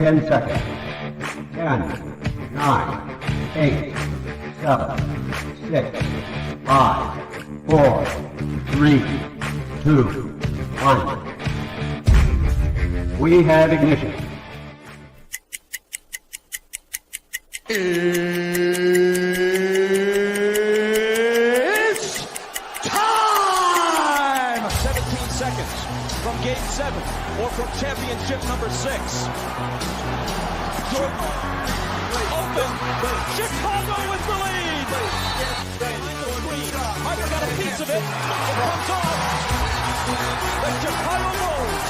10 seconds. 10, 9, 8, 7, 6, 5, 4, 3, 2, 1. We have ignition. It's time! 17 seconds from Game 7 or from championship number 6. Jordan, open, Chicago with the lead! Mike got a piece of it, it comes off. The Chicago Bulls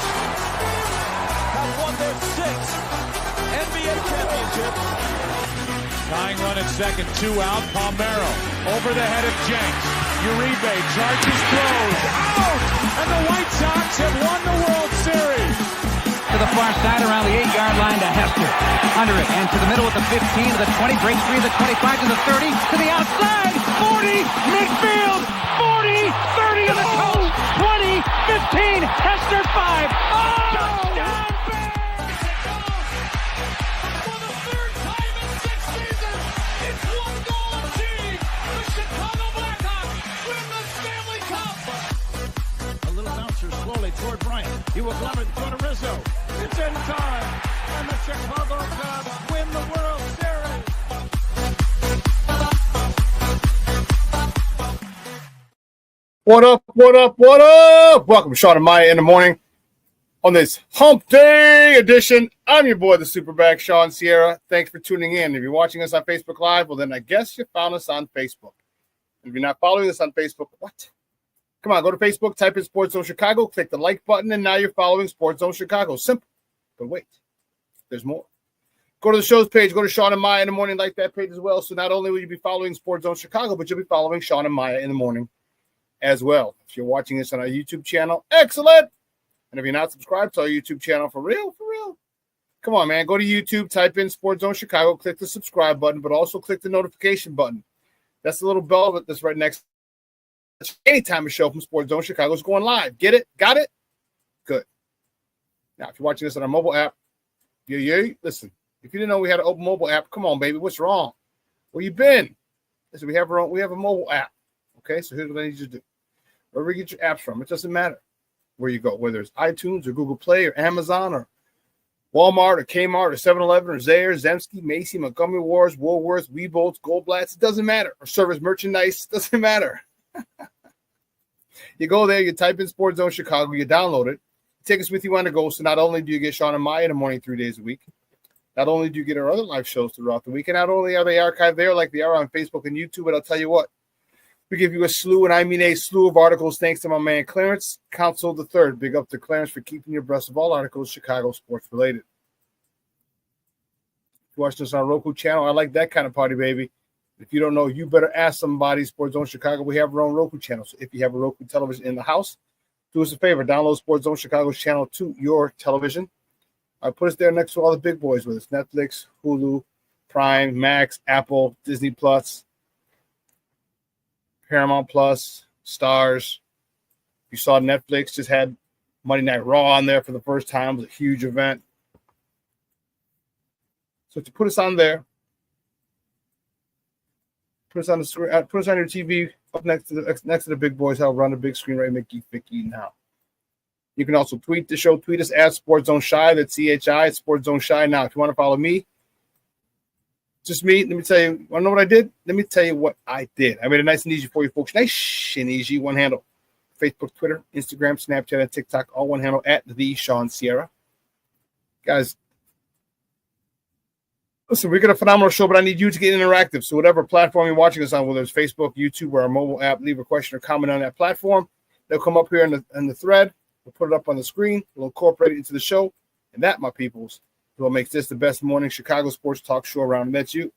have won their 6th NBA championship. Tying run at second, 2 out. Palmero over the head of Jenks. Uribe charges, throws, out! And the White Sox have won the World Series. To the far side around the 8-yard line to Hester. Under it and to the middle with the 15, to the 20, breaks free, the 25 to the 30, to the outside, 40, midfield, 40, 30 to the coast, 20, 15, Hester 5. Oh! Touchdown! Toward Bryant. He will glove it to Rizzo. It's in time. And the Chicago Cubs win the World Series. What up, what up, what up? Welcome to Shaun and Maya in the morning on this Hump Day edition. I'm your boy, the SuperBack, Shaun Sierra. Thanks for tuning in. If you're watching us on Facebook Live, well, then I guess you found us on Facebook. If you're not following us on Facebook, what? Come on, go to Facebook, type in Sports Zone Chicago, click the like button, and now you're following Sports Zone Chicago. Simple. But wait, there's more. Go to the show's page, go to Shaun and Maya in the morning, like that page as well. So not only will you be following Sports Zone Chicago, but you'll be following Shaun and Maya in the morning as well. If you're watching this on our YouTube channel, excellent. And if you're not subscribed to our YouTube channel, for real, come on, man. Go to YouTube, type in Sports Zone Chicago, click the subscribe button, but also click the notification button. That's the little bell that's right next. Anytime a show from Sports Zone Chicago is going live. Get it? Got it? Good. Now, if you're watching this on our mobile app, listen, if you didn't know we had an open mobile app, come on, baby. What's wrong? Where you been? Listen, we have a mobile app. Okay, so here's what I need you to do. Wherever you get your apps from, it doesn't matter where you go, whether it's iTunes or Google Play or Amazon or Walmart or Kmart or 7-Eleven or Zayre, Zemsky, Macy, Montgomery Wars, Woolworths, Weebolts, Goldblatts. It doesn't matter. Or Service Merchandise. It doesn't matter. You go there, you type in Sports Zone Chicago, you download it, take us with you on the go. So not only do you get Shaun and Maya in the morning 3 days a week, not only do you get our other live shows throughout the week, and not only are they archived there like they are on Facebook and YouTube, but I'll tell you what, we give you a slew, and I mean a slew of articles thanks to my man Clarence Council III. Big up to Clarence for keeping you abreast of all articles Chicago sports related. If you watch this on our Roku channel, I like that kind of party, baby. If you don't know, you better ask somebody. Sports Zone Chicago, we have our own Roku channel. So if you have a Roku television in the house, do us a favor. Download Sports Zone Chicago's channel to your television. Put us there next to all the big boys with us. Netflix, Hulu, Prime, Max, Apple, Disney+, Paramount+, Stars. You saw Netflix just had Monday Night Raw on there for the first time. It was a huge event. So to put us on there, put us on the screen. Put us on your TV up next to the big boys. I'll run the big screen right. Make you now. You can also tweet the show. Tweet us at Sports Zone Shy. That's CHI. It's Sports Zone Shy. Now, if you want to follow me, just me. Let me tell you. Want to know what I did? Let me tell you what I did. I made it nice and easy for you folks. Nice and easy. One handle: Facebook, Twitter, Instagram, Snapchat, and TikTok. All one handle at the Shaun Sierra. Guys. Listen, we got a phenomenal show, but I need you to get interactive. So whatever platform you're watching us on, whether it's Facebook, YouTube, or our mobile app, leave a question or comment on that platform. They'll come up here in the thread. We'll put it up on the screen. We'll incorporate it into the show. And that, my peoples, is what makes this the best morning Chicago sports talk show around. And that's you.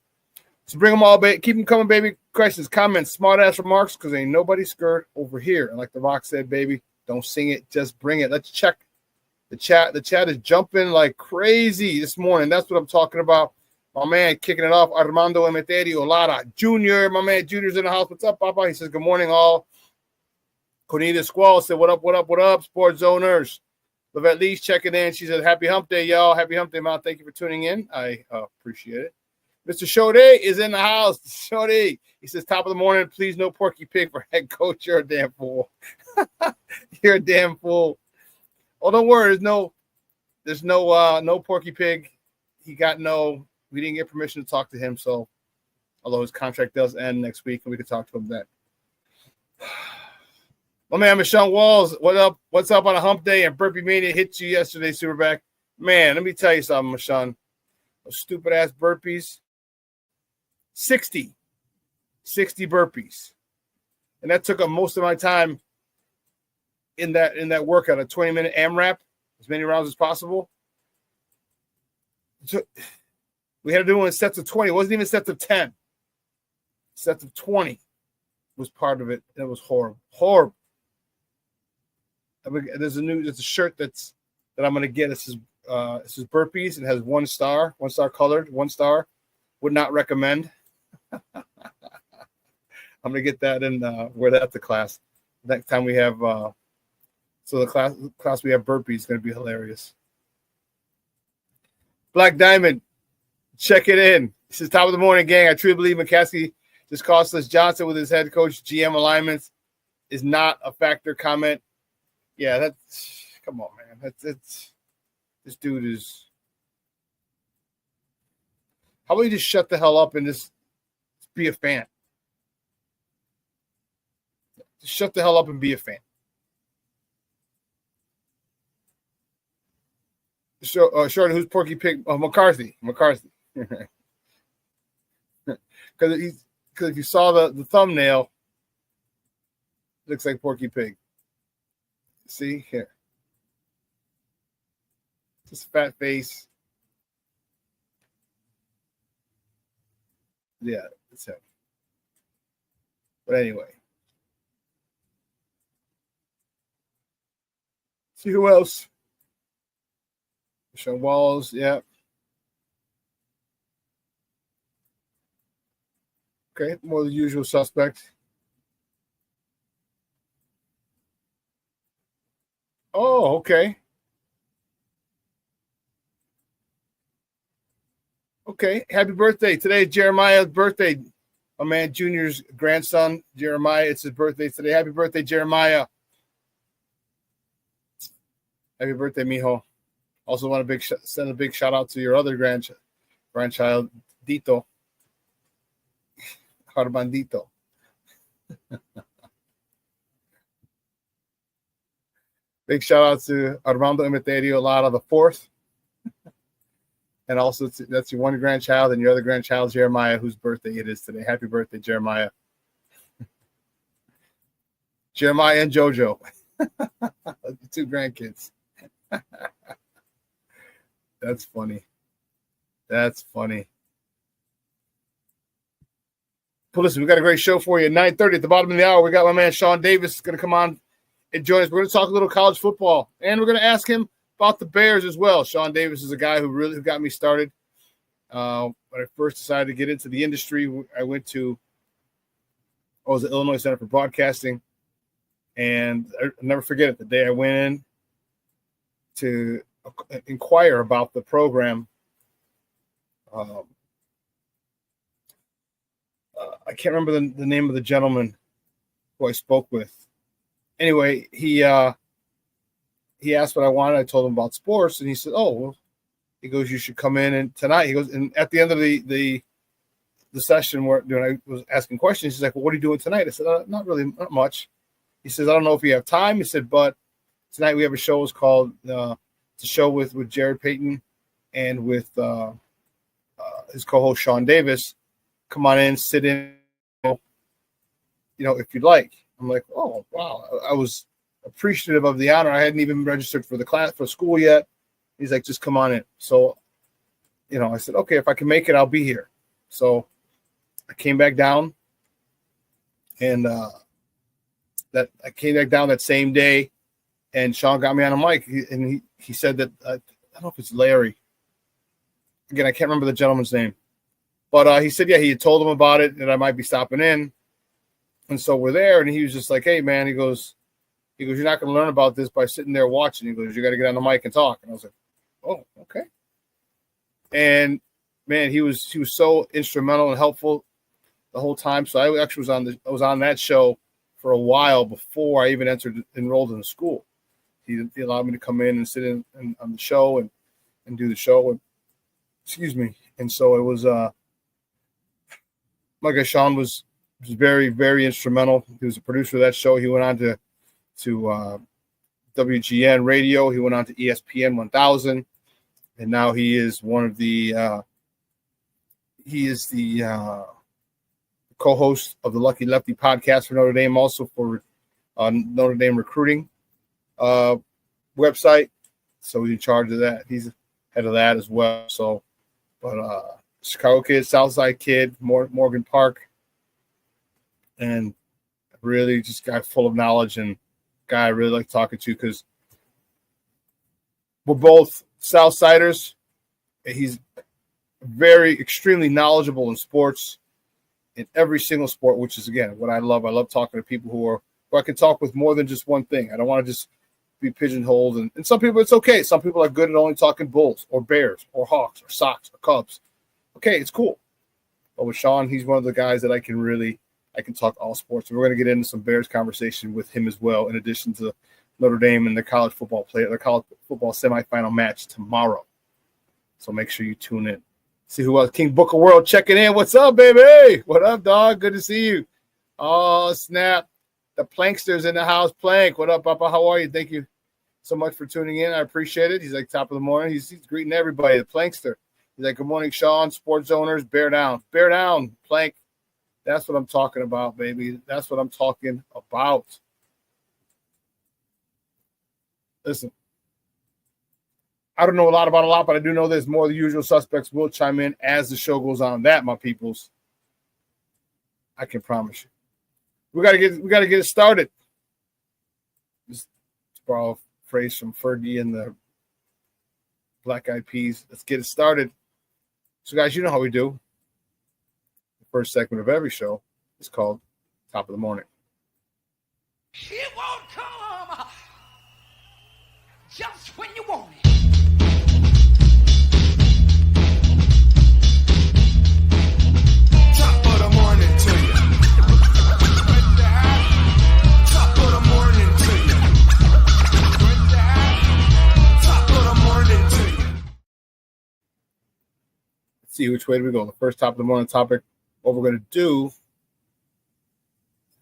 So bring them all, baby. Keep them coming, baby. Questions, comments, smart-ass remarks, because ain't nobody scared over here. And like The Rock said, baby, don't sing it. Just bring it. Let's check the chat. The chat is jumping like crazy this morning. That's what I'm talking about. My man kicking it off, Armando Emeterio Lara Jr. My man Junior's in the house. What's up, Papa? He says, good morning, all. Conita Squall said, what up, Sports Zoners? Lavette Lee's checking in. She said, happy hump day, y'all. Happy hump day, Mom. Thank you for tuning in. I appreciate it. Mr. Shaun is in the house. Shaun, he says, top of the morning, please no Porky Pig for head coach. You're a damn fool. You're a damn fool. Oh, don't worry. There's no Porky Pig. We didn't get permission to talk to him. So, although his contract does end next week and we can talk to him then. My man, Michelle Walls, what up? What's up on a hump day? And Burpee Mania hit you yesterday, SuperBack. Man, let me tell you something, Michelle. Those stupid ass burpees. 60 burpees. And that took up most of my time in that workout, a 20-minute AMRAP, as many rounds as possible. We had to do it in sets of 20. It wasn't even sets of 10. Sets of 20 was part of it. It was horrible. Horrible. There's a shirt that I'm gonna get. It says burpees. It has 1 star colored, 1 star. Would not recommend. I'm gonna get that and wear that to class. Next time we have the class we have burpees is gonna be hilarious. Black Diamond, check it in. This is top of the morning, gang. I truly believe McCaskey just cost us Johnson with his head coach GM alignments is not a factor. Comment. Yeah, that's come on, man. That's this dude is. How about you just shut the hell up and just be a fan? Just shut the hell up and be a fan. Short, who's Porky Pig? Oh, McCarthy. Because if you saw the thumbnail, it looks like Porky Pig. See here. Just fat face. Yeah, it's him. But anyway. See who else? Shaun Walls, yeah. Okay, more of the usual suspects. Oh, okay. Okay, happy birthday. Today is Jeremiah's birthday. My man Junior's grandson, Jeremiah. It's his birthday today. Happy birthday, Jeremiah. Happy birthday, mijo. Also want to send a big shout out to your other grandchild, Dito. Armandito. Big shout out to Armando Emeterio Lara the fourth. And also that's your one grandchild and your other grandchild, Jeremiah, whose birthday it is today. Happy birthday, Jeremiah. Jeremiah and JoJo. 2 grandkids. That's funny. That's funny. But listen, we got a great show for you. At 9:30 at the bottom of the hour, we got my man Shaun Davis going to come on and join us. We're going to talk a little college football, and we're going to ask him about the Bears as well. Shaun Davis is a guy who got me started. When I first decided to get into the industry, I was at Illinois Center for Broadcasting, and I'll never forget it. The day I went in to inquire about the program, I can't remember the name of the gentleman who I spoke with. Anyway, he asked what I wanted. I told him about sports, and he said, "Oh, well," he goes, "you should come in and tonight." He goes, and at the end of the session where I was asking questions, he's like, "Well, what are you doing tonight?" I said, "Not really, not much." He says, "I don't know if you have time." He said, "But tonight we have a show. It's called it's a show with Jared Payton and with his co-host Shaun Davis. Come on in, sit in, if you'd like." I'm like, "Oh, wow." I was appreciative of the honor. I hadn't even registered for the class for school yet. He's like, "Just come on in." So, I said, "Okay, if I can make it, I'll be here." So I came back down, and I came back down that same day, and Shaun got me on a mic, and he said that I don't know if it's Larry. Again, I can't remember the gentleman's name. But he said, yeah, he had told him about it, and I might be stopping in. And so we're there, and he was just like, "Hey, man," he goes, He goes, you're not going to learn about this by sitting there watching. He goes, you got to get on the mic and talk. And I was like, oh, okay. And man, he was so instrumental and helpful the whole time. So I actually was on that show for a while before I even enrolled in the school. He allowed me to come in and sit in on the show and do the show. And, excuse me. And so it was, my guy Shaun was very, very instrumental. He was a producer of that show. He went on to WGN radio. He went on to ESPN 1000. And now he is one of the co-host of the Lucky Lefty podcast for Notre Dame, also for Notre Dame recruiting website. So he's in charge of that. He's head of that as well. So, but Chicago kid, Southside kid, Morgan Park, and really just guy full of knowledge and guy I really like talking to because we're both Southsiders. He's very extremely knowledgeable in sports, in every single sport, which is again what I love. I love talking to people who I can talk with more than just one thing. I don't want to just be pigeonholed. And some people it's okay. Some people are good at only talking Bulls or Bears or Hawks or Sox or Cubs. Okay, it's cool. But with Shaun, he's one of the guys that I can talk all sports. And we're going to get into some Bears conversation with him as well, in addition to Notre Dame and the college football semifinal match tomorrow. So make sure you tune in. See who else. King Booker World checking in. What's up, baby? What up, dog? Good to see you. Oh, snap. The Plankster's in the house. Plank, what up, Papa? How are you? Thank you so much for tuning in. I appreciate it. He's like top of the morning. He's greeting everybody. The Plankster. He's like, good morning, Shaun. Sports owners, bear down. Bear down, Plank. That's what I'm talking about, baby. That's what I'm talking about. Listen, I don't know a lot about a lot, but I do know there's more of the usual suspects will chime in as the show goes on. That, my peoples, I can promise you. We gotta get it started. Just to borrow a phrase from Fergie and the Black Eyed Peas. Let's get it started. So, guys, you know how we do. The first segment of every show is called Top of the Morning. It won't come just when you want it. Top of the morning to you. Top of the morning to you. Top of the morning to you. Let's see which way do we go. The first top of the morning topic. What we're going to do.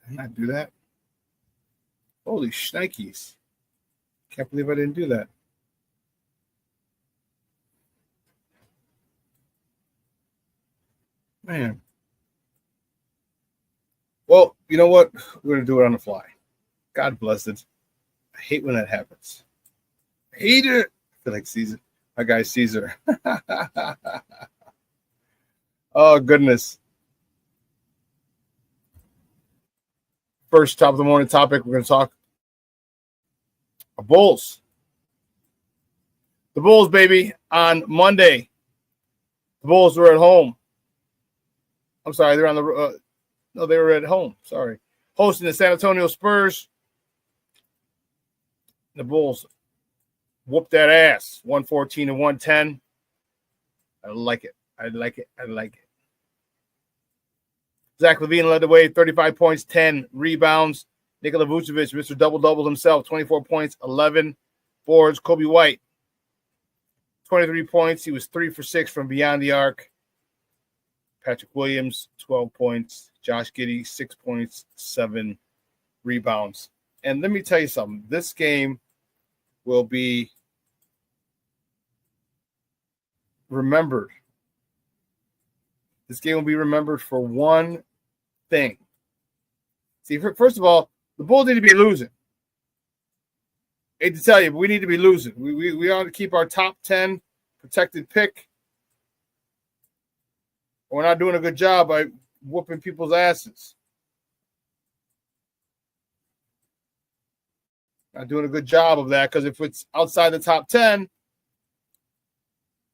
Did I not do that? Holy shnikes. Can't believe I didn't do that. Man. Well, you know what? We're going to do it on the fly. God bless it. I hate when that happens. I hate it. I feel like Caesar. My guy Caesar. Oh, goodness. First top of the morning topic, we're going to talk Bulls. The Bulls, baby, on Monday. The Bulls were at home. I'm sorry, they're on the no, they were at home. Sorry. Hosting the San Antonio Spurs. The Bulls whooped that ass. 114-110. I like it. I like it. Zach LaVine led the way, 35 points, 10 rebounds. Nikola Vucevic, Mr. Double-Double himself, 24 points, 11 boards. Kobe White, 23 points. He was 3 for 6 from beyond the arc. Patrick Williams, 12 points. Josh Giddey, 6 points, 7 rebounds. And let me tell you something. This game will be remembered. This game will be remembered for one thing. See, first of all, the Bulls need to be losing. Hate to tell you, but we need to be losing. We ought to keep our top 10 protected pick. We're not doing a good job by whooping people's asses. Not doing a good job of that, because if it's outside the top 10,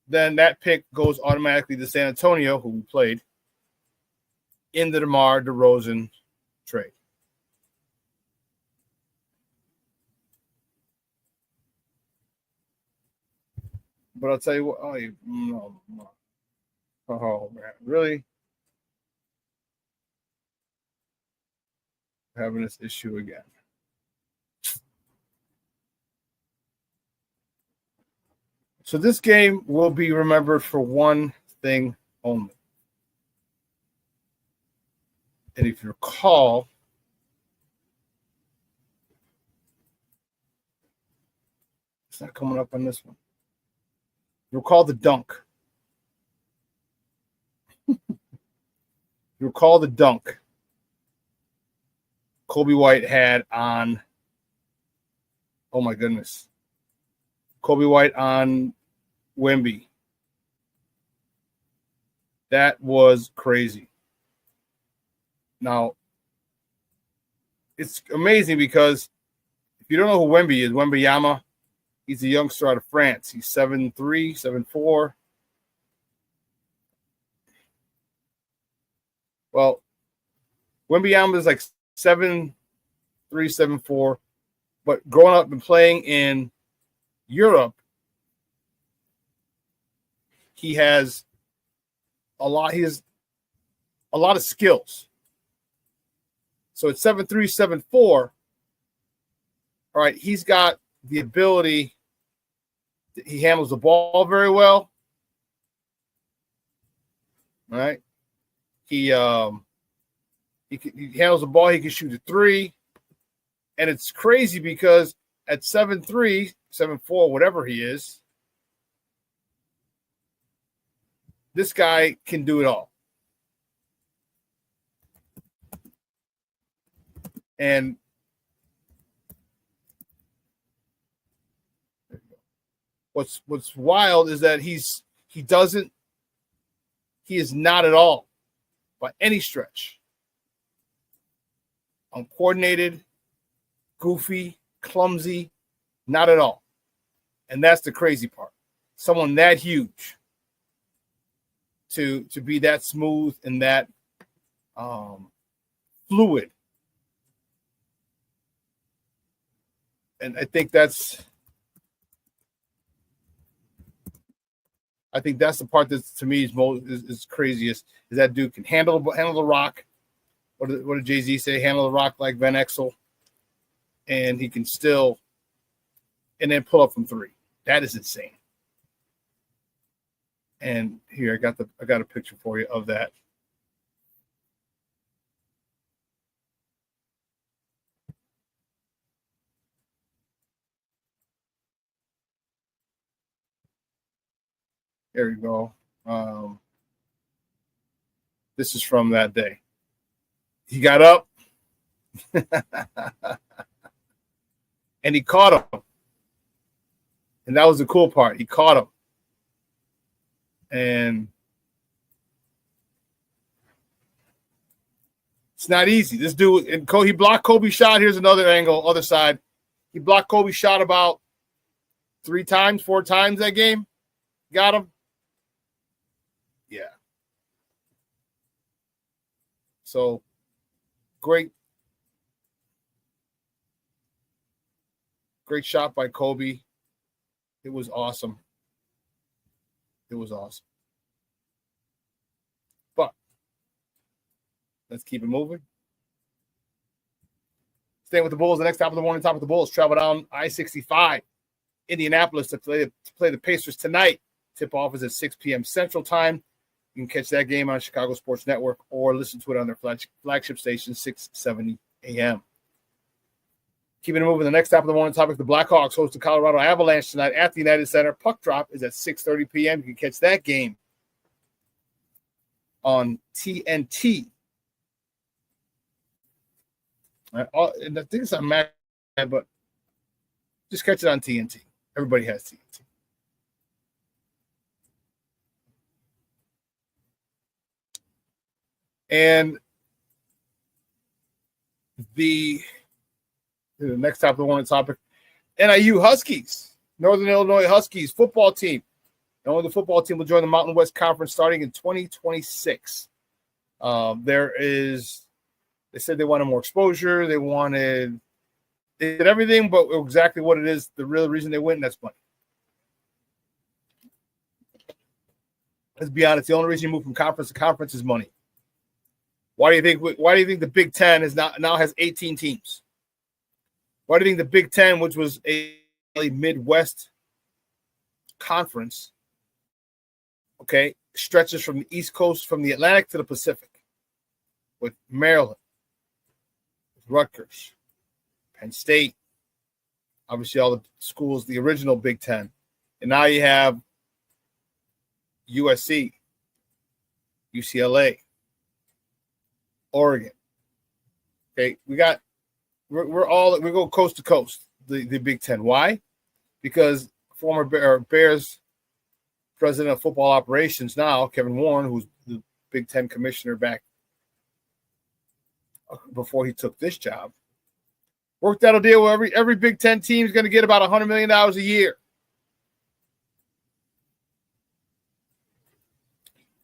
then that pick goes automatically to San Antonio, who we played, in the DeMar DeRozan trade. But I'll tell you what. Oh man, really having this issue again. So this game will be remembered for one thing only. And if you recall, it's not coming up on this one. You recall the dunk. You recall the dunk Kobe White had on, oh my goodness, Kobe White on Wemby. That was crazy. Now, it's amazing because if you don't know who Wemby is, Wembanyama, he's a youngster out of France. He's 7'3", 7'4". Well, Wembanyama is like 7'3", 7'4", but growing up and playing in Europe, he has a lot of skills. So at 7'3", 7'4", all right, he's got the ability. He handles the ball very well. All right. He handles the ball. He can shoot a three. And it's crazy because at 7'3", 7'4", whatever he is, this guy can do it all. And what's wild is that he is not at all, by any stretch, uncoordinated, goofy, clumsy, not at all. And that's the crazy part. Someone that huge to be that smooth and that fluid. And I think that's the part that to me is craziest, is that dude can handle the rock. What did Jay-Z say? Handle the rock like Van Exel. And he can still and then pull up from three. That is insane. And here I got a picture for you of that. There you go. This is from that day. He got up and he caught him. And that was the cool part. He caught him. And it's not easy. This dude, and he blocked Kobe's shot. Here's another angle, other side. He blocked Kobe's shot about 4 times that game. Got him. Yeah. So great shot by Kobe. It was awesome. It was awesome. But let's keep it moving. Staying with the Bulls, the next top of the morning, top of the Bulls travel down I-65, Indianapolis to play the Pacers tonight. Tip-off is at 6 p.m. Central Time. You can catch that game on Chicago Sports Network or listen to it on their flagship station, 670 a.m. Keeping it moving, the next top of the morning topic, the Blackhawks host the Colorado Avalanche tonight at the United Center. Puck drop is at 6:30 p.m. You can catch that game on TNT. And I think it's on Mac, but just catch it on TNT. Everybody has TNT. And the next top of the morning topic, NIU Huskies, Northern Illinois Huskies football team. Only the football team will join the Mountain West Conference starting in 2026. They said they wanted more exposure. They did everything, but exactly what it is, the real reason they win, that's money. Let's be honest. The only reason you move from conference to conference is money. Why do you think the Big Ten now has 18 teams? Why do you think the Big Ten, which was a Midwest conference, okay, stretches from the East Coast, from the Atlantic to the Pacific, with Maryland, with Rutgers, Penn State, obviously all the schools, the original Big Ten, and now you have USC, UCLA, Oregon. Okay, we go coast to coast, the Big Ten. Why? Because former Bears president of football operations now, Kevin Warren, who's the Big Ten commissioner back before he took this job, worked out a deal where every Big Ten team is going to get about $100 million a year.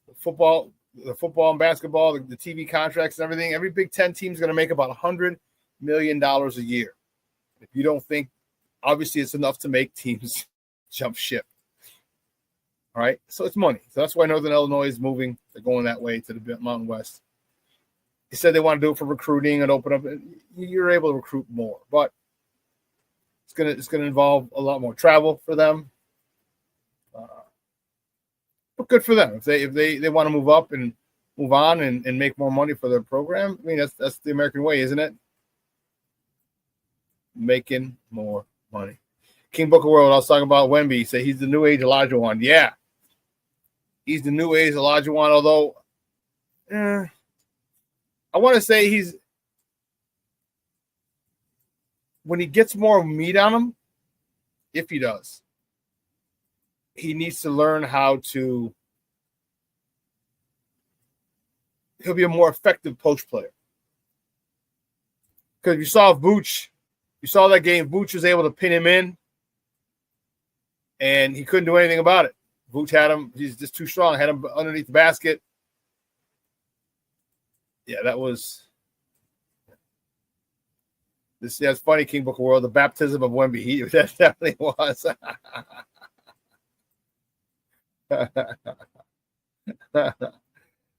The football and basketball, the TV contracts and everything, every Big Ten team is going to make about $100 million a year. If you don't think, obviously it's enough to make teams jump ship. All right, so it's money. So that's why Northern Illinois is moving. They're going that way to the Mountain West. They said they want to do it for recruiting and open up. You're able to recruit more, but it's gonna involve a lot more travel for them. But good for them if they want to move up and move on and make more money for their program. I mean, that's the American way, isn't it? Making more money. King Book of World, I was talking about Wemby. He said he's the new age Elijah Wan. Yeah. He's the new age Elijah Wan, although I want to say when he gets more meat on him, if he does, he needs to learn how to – he'll be a more effective post player. Because you saw Vooch, you saw that game, Vooch was able to pin him in, and he couldn't do anything about it. Vooch had him, he's just too strong, had him underneath the basket. Yeah, that was – that's funny, King Book of World, the baptism of Wemby. That definitely was. That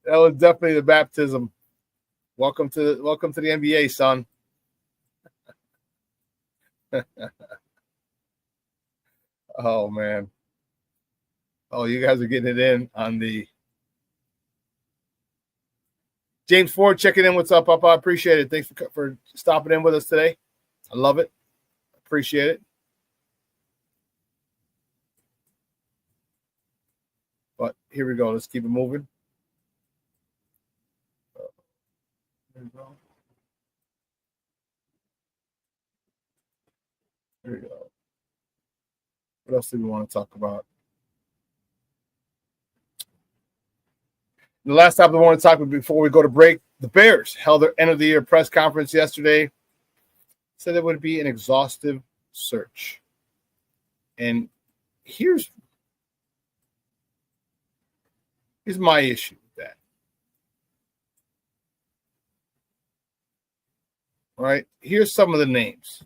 was definitely the baptism. Welcome to the NBA, son. Oh man. Oh, you guys are getting it in on the James Ford checking in. What's up, Papa? I appreciate it. Thanks for stopping in with us today. I love it. Appreciate it. But here we go. Let's keep it moving. There we go. There we go. What else do we want to talk about? The last topic I want to talk about before we go to break, the Bears held their end of the year press conference yesterday. Said there would be an exhaustive search. And here's my issue with that. All right, here's some of the names.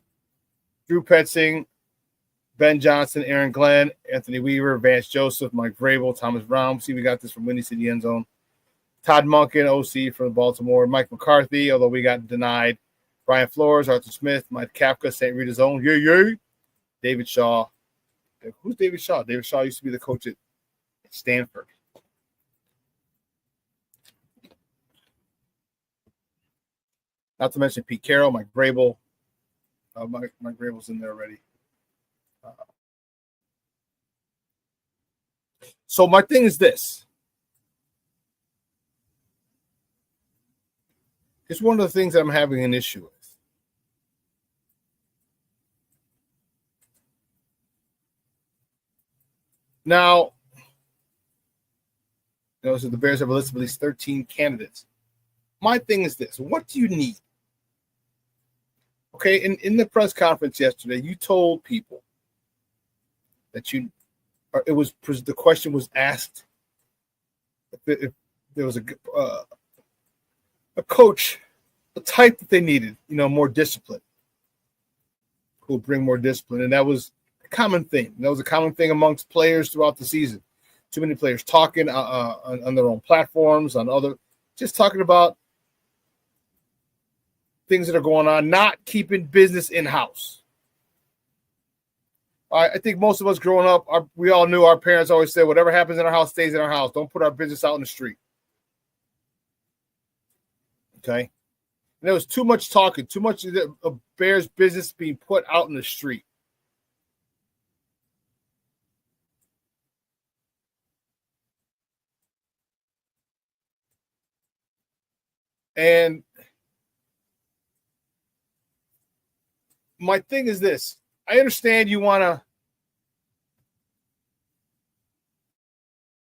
Drew Petzing, Ben Johnson, Aaron Glenn, Anthony Weaver, Vance Joseph, Mike Vrabel, Thomas Brown. See, we got this from Windy City End Zone. Todd Monken, OC from Baltimore. Mike McCarthy, although we got denied. Brian Flores, Arthur Smith, Mike Kafka, St. Rita's own. Yay. David Shaw. Who's David Shaw? David Shaw used to be the coach at Stanford. Not to mention Pete Carroll, Mike Vrabel. Mike Vrabel's in there already. So my thing is this. It's one of the things that I'm having an issue with. Now, so the Bears have a list of at least 13 candidates. My thing is this. What do you need? Okay, in the press conference yesterday, you told people that the question was asked if there was a coach, the type that they needed, more discipline, who would bring more discipline. And that was a common thing. That was a common thing amongst players throughout the season. Too many players talking on their own platforms, just talking about things that are going on, not keeping business in-house. I think most of us growing up, we all knew our parents always said, whatever happens in our house stays in our house. Don't put our business out in the street. Okay? And there was too much talking, too much of Bears business being put out in the street. And my thing is this. I understand you want to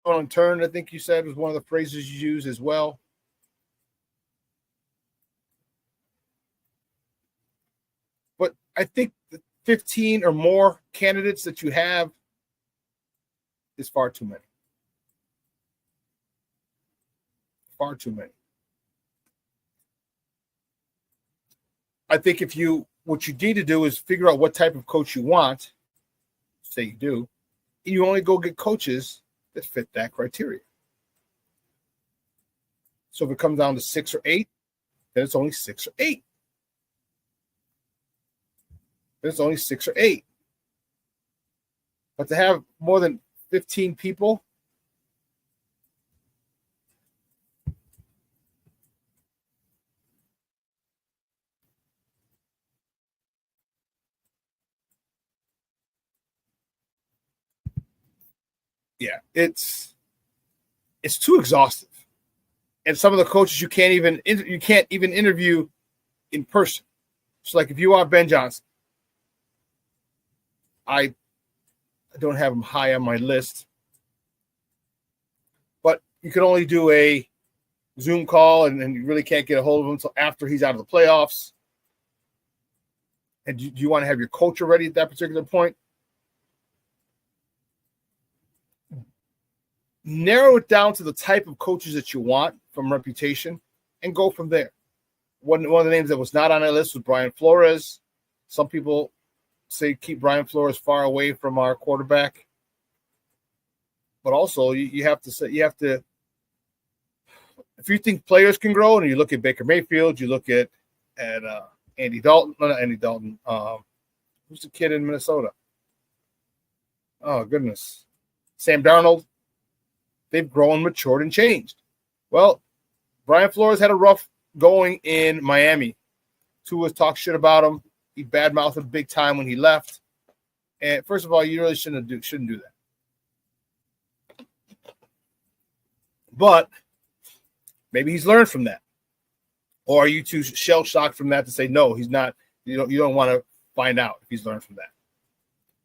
on turn, I think you said was one of the phrases you use as well. But I think the 15 or more candidates that you have is far too many. Far too many. I think what you need to do is figure out what type of coach you want, say you do, and you only go get coaches that fit that criteria. So if it comes down to 6 or 8, then it's only 6 or 8. Then it's only 6 or 8. But to have more than 15 people, yeah, it's too exhaustive. And some of the coaches you can't even interview in person. So like if you are Ben Johnson, I don't have him high on my list, but you can only do a Zoom call and you really can't get a hold of him until after he's out of the playoffs. And do you want to have your culture ready at that particular point? Narrow it down to the type of coaches that you want from reputation and go from there. One of the names that was not on that list was Brian Flores. Some people say keep Brian Flores far away from our quarterback. But also you have to, if you think players can grow, and you look at Baker Mayfield, you look at Andy Dalton, not Andy Dalton. Who's the kid in Minnesota? Oh, goodness. Sam Darnold. They've grown, matured, and changed. Well, Brian Flores had a rough going in Miami. Tua talked shit about him. He badmouthed him big time when he left. And first of all, you really shouldn't do that. But maybe he's learned from that. Or are you too shell-shocked from that to say, no, he's not? You don't want to find out if he's learned from that.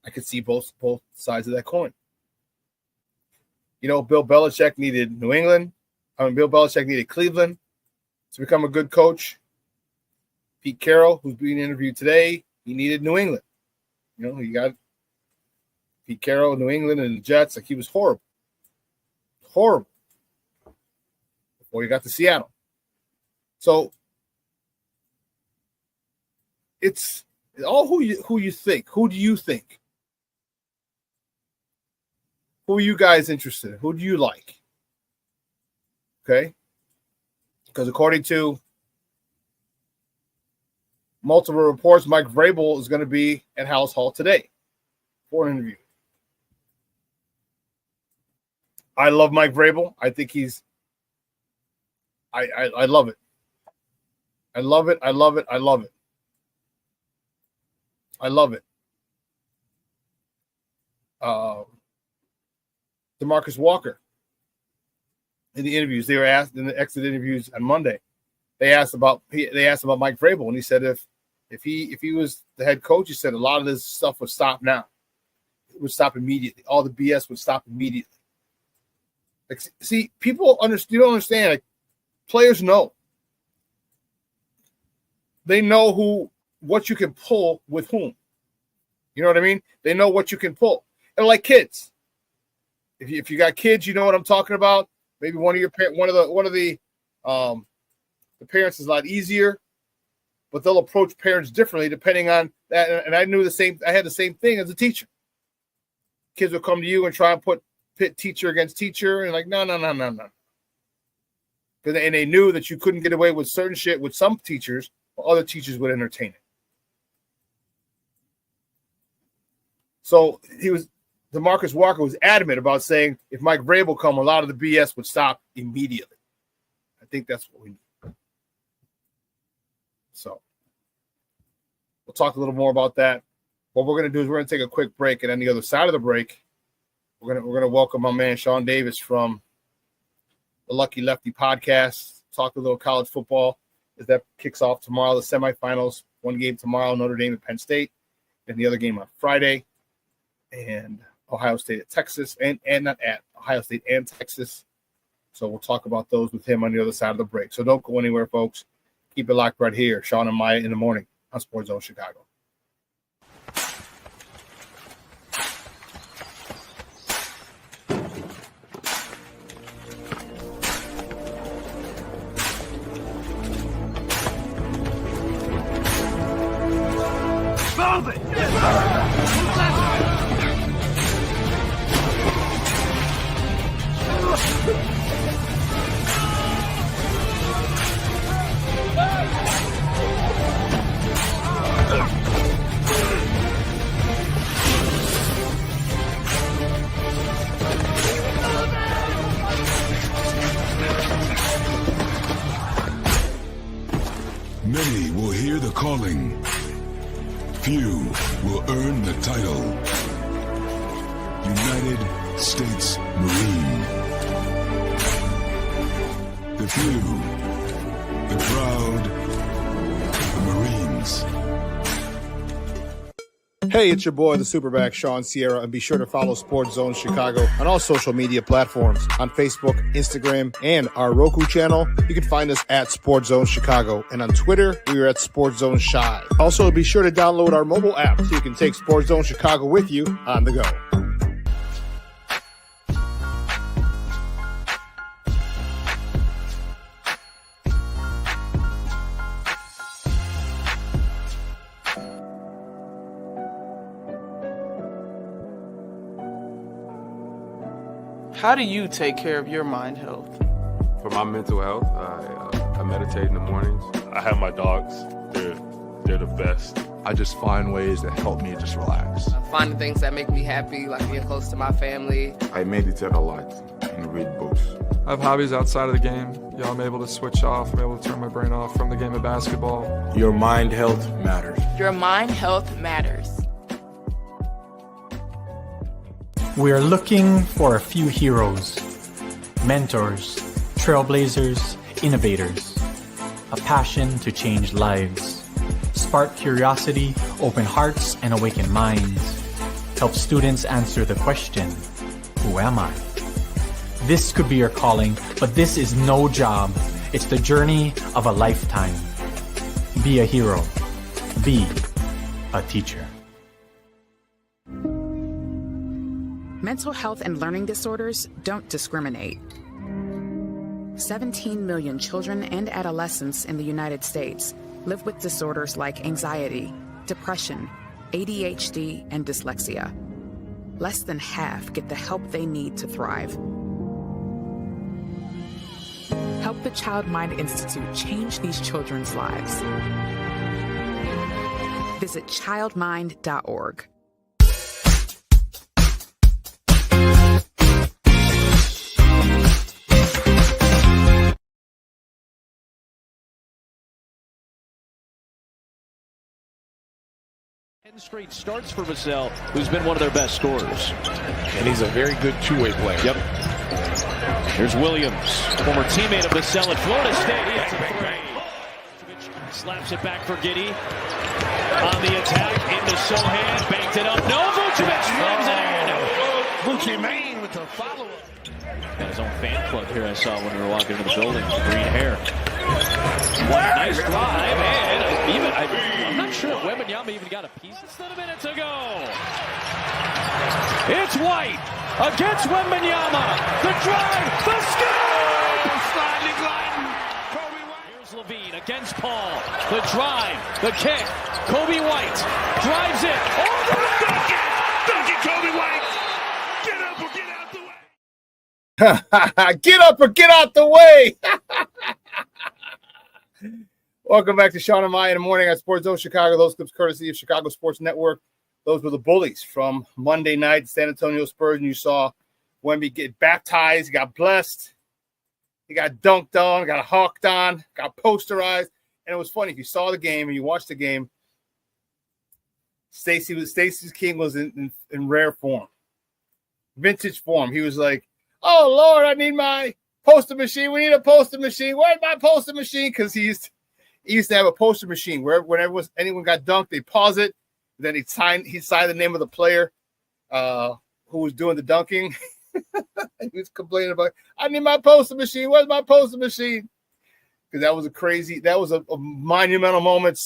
I could see both sides of that coin. You know, Bill Belichick needed New England. Bill Belichick needed Cleveland to become a good coach. Pete Carroll, who's being interviewed today, he needed New England. You know, you got Pete Carroll, New England, and the Jets. Like, he was horrible. Horrible. Before he got to Seattle. So it's all who you think. Who do you think? Who are you guys interested in? Who do you like? Okay? Because according to multiple reports, Mike Vrabel is going to be at House Hall today for an interview. I love Mike Vrabel. I think he's I love it. I love it. I love it. I love it. I love it. DeMarcus Walker, in the interviews, they were asked in the exit interviews on Monday, they asked about Mike Vrabel, and he said if he was the head coach, he said a lot of this stuff would stop now. It would stop immediately. All the BS would stop immediately. Like, see, people you don't understand. Like, players know. They know what you can pull with whom. You know what I mean? They know what you can pull. And like kids. If you got kids, you know what I'm talking about. Maybe one of the parents is a lot easier, but they'll approach parents differently depending on that. And I had the same thing as a teacher. Kids will come to you and try and put pit teacher against teacher, and like, no. And they knew that you couldn't get away with certain shit with some teachers, while other teachers would entertain it. So DeMarcus Walker was adamant about saying if Mike Vrabel come, a lot of the BS would stop immediately. I think that's what we need. So we'll talk a little more about that. What we're going to do is we're going to take a quick break, and on the other side of the break, we're going to welcome my man Shaun Davis from the Lucky Lefty podcast. Talk a little college football as that kicks off tomorrow. The semifinals, one game tomorrow, Notre Dame at Penn State, and the other game on Friday, and Ohio State at Texas, and not at Ohio State and Texas. So we'll talk about those with him on the other side of the break. So don't go anywhere, folks. Keep it locked right here. Shaun and Maya in the morning on Sports Zone Chicago. Many will hear the calling. Few will earn the title. United States Marine. The few, the proud, the Marines. Hey, it's your boy, the SuperBack, Shaun Sierra, and be sure to follow Sports Zone Chicago on all social media platforms, on Facebook, Instagram, and our Roku channel. You can find us at Sports Zone Chicago, and on Twitter, we are at Sports Zone Shy. Also, be sure to download our mobile app so you can take Sports Zone Chicago with you on the go. How do you take care of your mind health? For my mental health, I meditate in the mornings. I have my dogs. They're the best. I just find ways that help me just relax. Finding things that make me happy, like being close to my family. I meditate a lot and read books. I have hobbies outside of the game. I'm able to switch off. I'm able to turn my brain off from the game of basketball. Your mind health matters. Your mind health matters. We are looking for a few heroes, mentors, trailblazers, innovators, a passion to change lives, spark curiosity, open hearts, and awaken minds, help students answer the question, who am I? This could be your calling, but this is no job. It's the journey of a lifetime. Be a hero. Be a teacher. Mental health and learning disorders don't discriminate. 17 million children and adolescents in the United States live with disorders like anxiety, depression, ADHD, and dyslexia. Less than half get the help they need to thrive. Help the Child Mind Institute change these children's lives. Visit childmind.org. Straight starts for Vassell, who's been one of their best scorers. And he's a very good two-way player. Yep. Here's Williams, former teammate of Vassell at Florida State. He hits a three. Slaps it back for Giddey. On the attack, into Sohan, banked it up. No, Vucevic slams it in. Vucevic Maine with the follow-up. Got his own fan club here, I saw when we were walking into the building. Green hair. Nice drive, and even I'm not sure if Wembanyama even got a piece. Less than a minute to go. It's White against Wembanyama. The drive, the score! Sliding. Kobe White. Here's Levine against Paul. The drive, the kick. Kobe White drives it. Oh, the bucket! Kobe White! Get up or get out the way. Welcome back to Shaun and Maya in the morning at Sports Zone Chicago. Those clips courtesy of Chicago Sports Network. Those were the bullies from Monday night, San Antonio Spurs, and you saw Wemby get baptized. He got blessed. He got dunked on, got hawked on, got posterized. And it was funny. If you saw the game and you watched the game, Stacey King was in rare form, vintage form. He was like, "Oh Lord, I need my poster machine. We need a poster machine. Where's my poster machine?" Because he used to have a poster machine where whenever anyone got dunked, they pause it. Then he'd sign the name of the player who was doing the dunking. He was complaining about, "I need my poster machine. Where's my poster machine?" Because that was a monumental moment.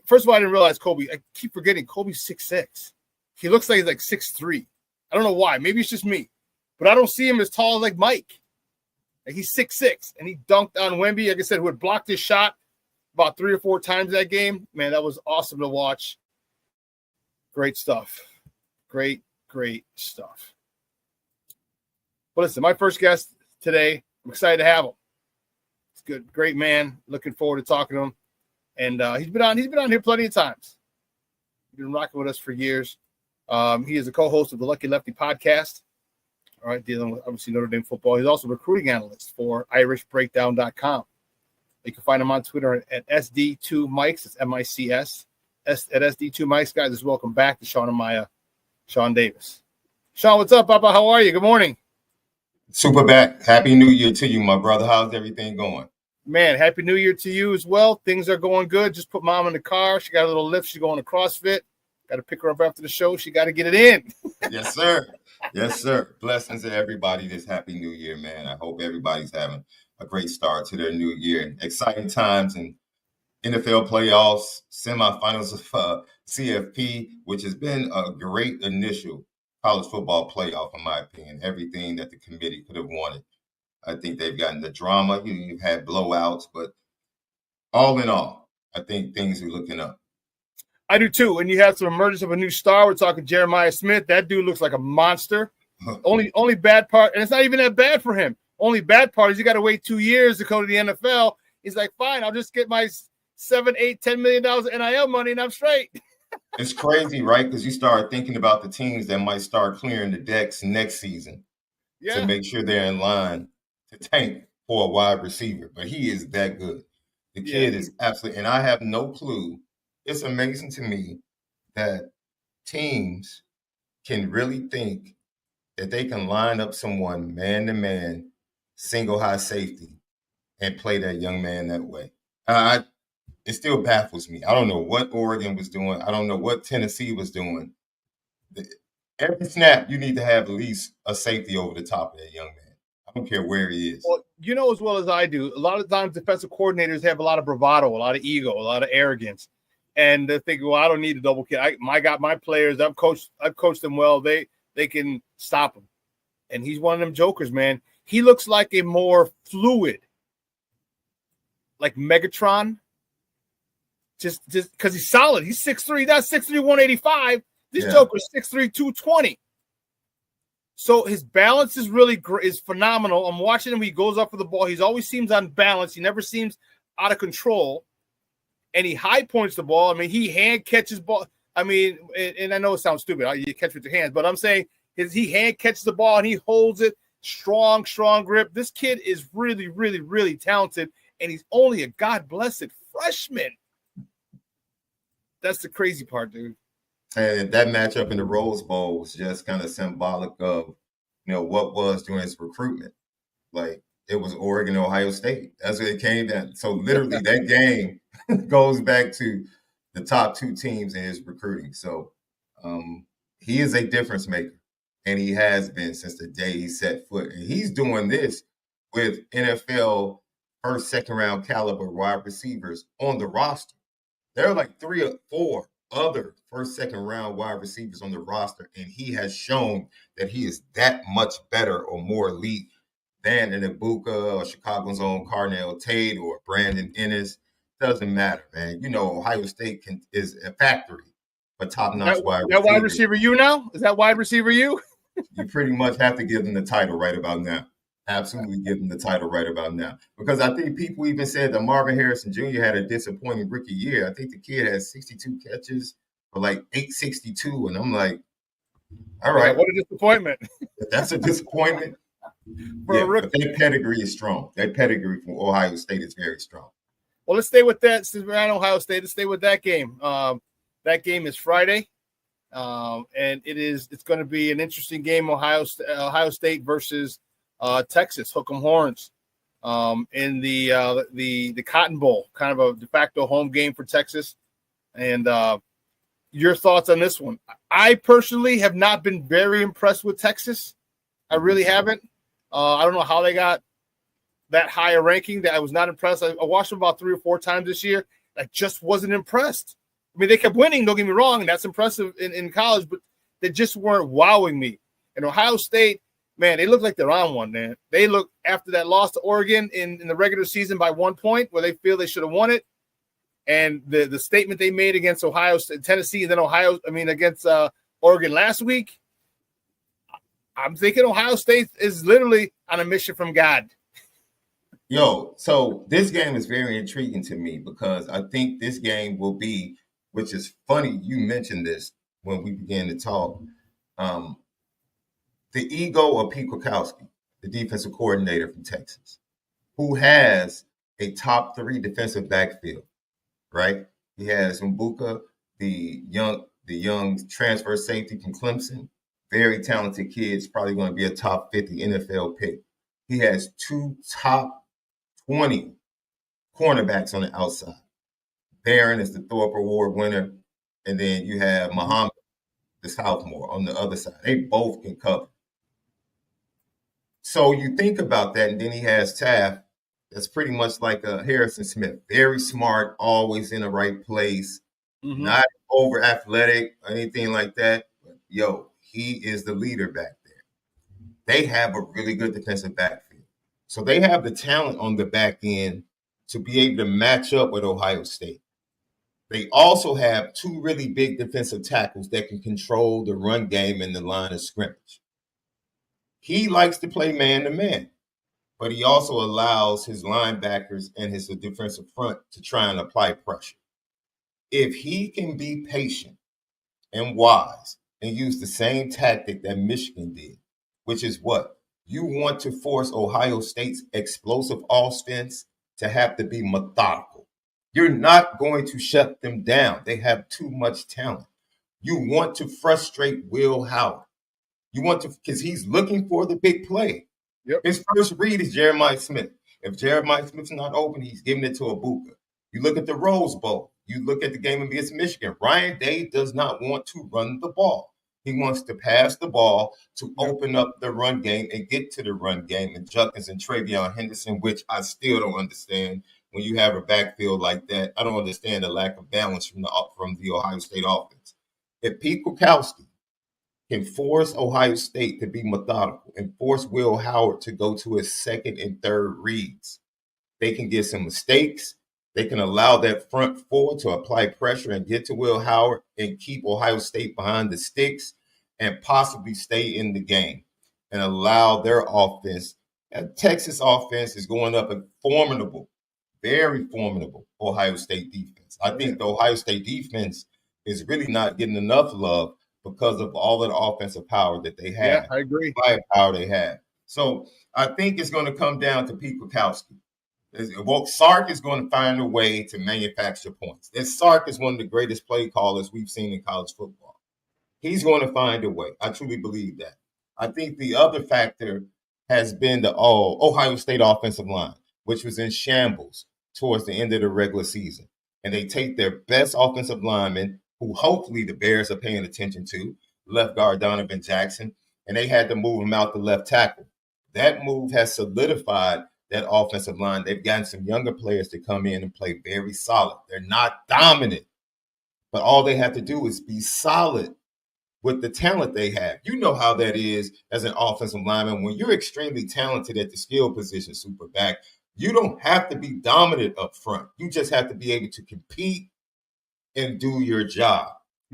First of all, I didn't realize Kobe. I keep forgetting Kobe's 6'6". He looks like he's like 6'3". I don't know why. Maybe it's just me, but I don't see him as tall as like Mike. Like he's 6'6", and he dunked on Wemby, like I said, who had blocked his shot about 3 or 4 times that game. Man, that was awesome to watch. Great stuff. Great stuff. But listen, my first guest today, I'm excited to have him. It's good, great man. Looking forward to talking to him. And he's been on here plenty of times. He's been rocking with us for years. He is a co-host of the Lucky Lefty podcast. All right, dealing with obviously Notre Dame football. He's also a recruiting analyst for IrishBreakdown.com. You can find him on Twitter at SD2Mikes. It's MICS. At SD2Mikes, guys, is welcome back to Shaun and Maya, Shaun Davis. Shaun, what's up, Papa? How are you? Good morning. SuperBack. Happy New Year to you, my brother. How's everything going? Man, Happy New Year to you as well. Things are going good. Just put Mom in the car. She got a little lift. She's going to CrossFit. Got to pick her up after the show. She got to get it in. Yes, sir. Yes, sir. Blessings to everybody this Happy New Year, man. I hope everybody's having a great start to their new year. Exciting times in NFL playoffs, semifinals of CFP, which has been a great initial college football playoff, in my opinion. Everything that the committee could have wanted. I think they've gotten the drama. You've had blowouts, but all in all, I think things are looking up. I do too. And you have some emergence of a new star. We're talking Jeremiah Smith. That dude looks like a monster. Only bad part, and it's not even that bad for him. Only bad part is you got to wait 2 years to go to the NFL. He's like, fine, I'll just get my $7, $8, $10 million of NIL money and I'm straight. It's crazy, right? Because you start thinking about the teams that might start clearing the decks next season to make sure they're in line to tank for a wide receiver. But he is that good. The kid is absolutely, and I have no clue. It's amazing to me that teams can really think that they can line up someone man-to-man, single high safety, and play that young man that way. It still baffles me. I don't know what Oregon was doing. I don't know what Tennessee was doing. Every snap, you need to have at least a safety over the top of that young man. I don't care where he is. Well, you know as well as I do, a lot of times defensive coordinators have a lot of bravado, a lot of ego, a lot of arrogance. And they're thinking, well, I don't need a double kid. I got my players. I've coached them well. They can stop him. And he's one of them jokers, man. He looks like a more fluid, like Megatron. Just because he's solid. He's 6'3". That's 6'3", 185. This joker's 6'3", 220. So his balance is really is phenomenal. I'm watching him. He goes up for the ball. He always seems on balance. He never seems out of control. And he high points the ball. I mean, he hand catches ball. I mean, and I know it sounds stupid. You catch with your hands, but I'm saying he hand catches the ball and he holds it. Strong grip. This kid is really, really, really talented, and he's only a God-blessed freshman. That's the crazy part, dude. And that matchup in the Rose Bowl was just kind of symbolic of, what was during his recruitment. Like, it was Oregon, Ohio State. That's what it came down. So literally that game goes back to the top 2 teams in his recruiting. So he is a difference maker, and he has been since the day he set foot. And he's doing this with NFL first, second round caliber wide receivers on the roster. There are like 3 or 4 other first, second round wide receivers on the roster, and he has shown that he is that much better or more elite than an Ibuka or Chicago's own Carnell Tate or Brandon Ennis. Doesn't matter, man. Ohio State is a factory for top-notch wide receivers. That wide receiver you now? Is that wide receiver you? You pretty much have to give them the title right about now. Absolutely give them the title right about now. Because I think people even said that Marvin Harrison Jr. had a disappointing rookie year. I think the kid had 62 catches for like 862. And I'm like, all right. Yeah, what a disappointment. That's a disappointment. For a rookie. But their pedigree is strong. That pedigree from Ohio State is very strong. Well, let's stay with that. Since we're at Ohio State, let's stay with that game. That game is Friday. And it's going to be an interesting game, Ohio State versus Texas, Hook 'em Horns, in the Cotton Bowl, kind of a de facto home game for Texas. And your thoughts on this one? I personally have not been very impressed with Texas. I really haven't. I don't know how they got that high a ranking. That I was not impressed. I watched them about 3 or 4 times this year. I just wasn't impressed. I mean, they kept winning, don't get me wrong, and that's impressive in college, but they just weren't wowing me. And Ohio State, man, they look like they're on one, man. They look, after that loss to Oregon in the regular season by 1 point, where they feel they should have won it, and the statement they made against Ohio State, Tennessee, and then against Oregon last week, I'm thinking Ohio State is literally on a mission from God. Yo, so this game is very intriguing to me because I think this game will be, which is funny, you mentioned this when we began to talk, the ego of Pete Kwiatkowski, the defensive coordinator from Texas, who has a top 3 defensive backfield, right? He has Mbuka, the young transfer safety from Clemson, very talented kid. He's probably going to be a top 50 NFL pick. He has 2 top 20 cornerbacks on the outside. Barron is the Thorpe Award winner, and then you have Muhammad, the sophomore, on the other side. They both can cover. So you think about that, and then he has Taft. That's pretty much like a Harrison Smith. Very smart, always in the right place, not over athletic or anything like that. But, he is the leader back there. They have a really good defensive backfield. So they have the talent on the back end to be able to match up with Ohio State. They also have 2 really big defensive tackles that can control the run game in the line of scrimmage. He likes to play man-to-man, but he also allows his linebackers and his defensive front to try and apply pressure. If he can be patient and wise and use the same tactic that Michigan did, which is what? You want to force Ohio State's explosive offense to have to be methodical. You're not going to shut them down. They have too much talent. You want to frustrate Will Howard. You want to, because he's looking for the big play. Yep. His first read is Jeremiah Smith. If Jeremiah Smith's not open, he's giving it to Abuka. You look at the Rose Bowl. You look at the game against Michigan. Ryan Day does not want to run the ball. He wants to pass the ball to open up the run game and get to the run game. And Junkins and Travion Henderson, which I still don't understand. When you have a backfield like that, I don't understand the lack of balance from the Ohio State offense. If Pete Kwiatkowski can force Ohio State to be methodical and force Will Howard to go to his second and third reads, they can get some mistakes. They can allow that front four to apply pressure and get to Will Howard and keep Ohio State behind the sticks and possibly stay in the game and allow their offense. And Texas offense is going up a formidable, very formidable Ohio State defense. I think the Ohio State defense is really not getting enough love because of all of the offensive power that they have. Yeah, I agree. Firepower they have. So I think it's going to come down to Pete Kwiatkowski. Well, Sark is going to find a way to manufacture points. And Sark is one of the greatest play callers we've seen in college football. He's going to find a way. I truly believe that. I think the other factor has been the Ohio State offensive line, which was in shambles towards the end of the regular season. And they take their best offensive lineman, who hopefully the Bears are paying attention to, left guard Donovan Jackson, and they had to move him out to left tackle. That move has solidified that offensive line. They've gotten some younger players to come in and play very solid. They're not dominant, but all they have to do is be solid with the talent they have. You know how that is as an offensive lineman. When you're extremely talented at the skill position, SuperBack, you don't have to be dominant up front. You just have to be able to compete and do your job,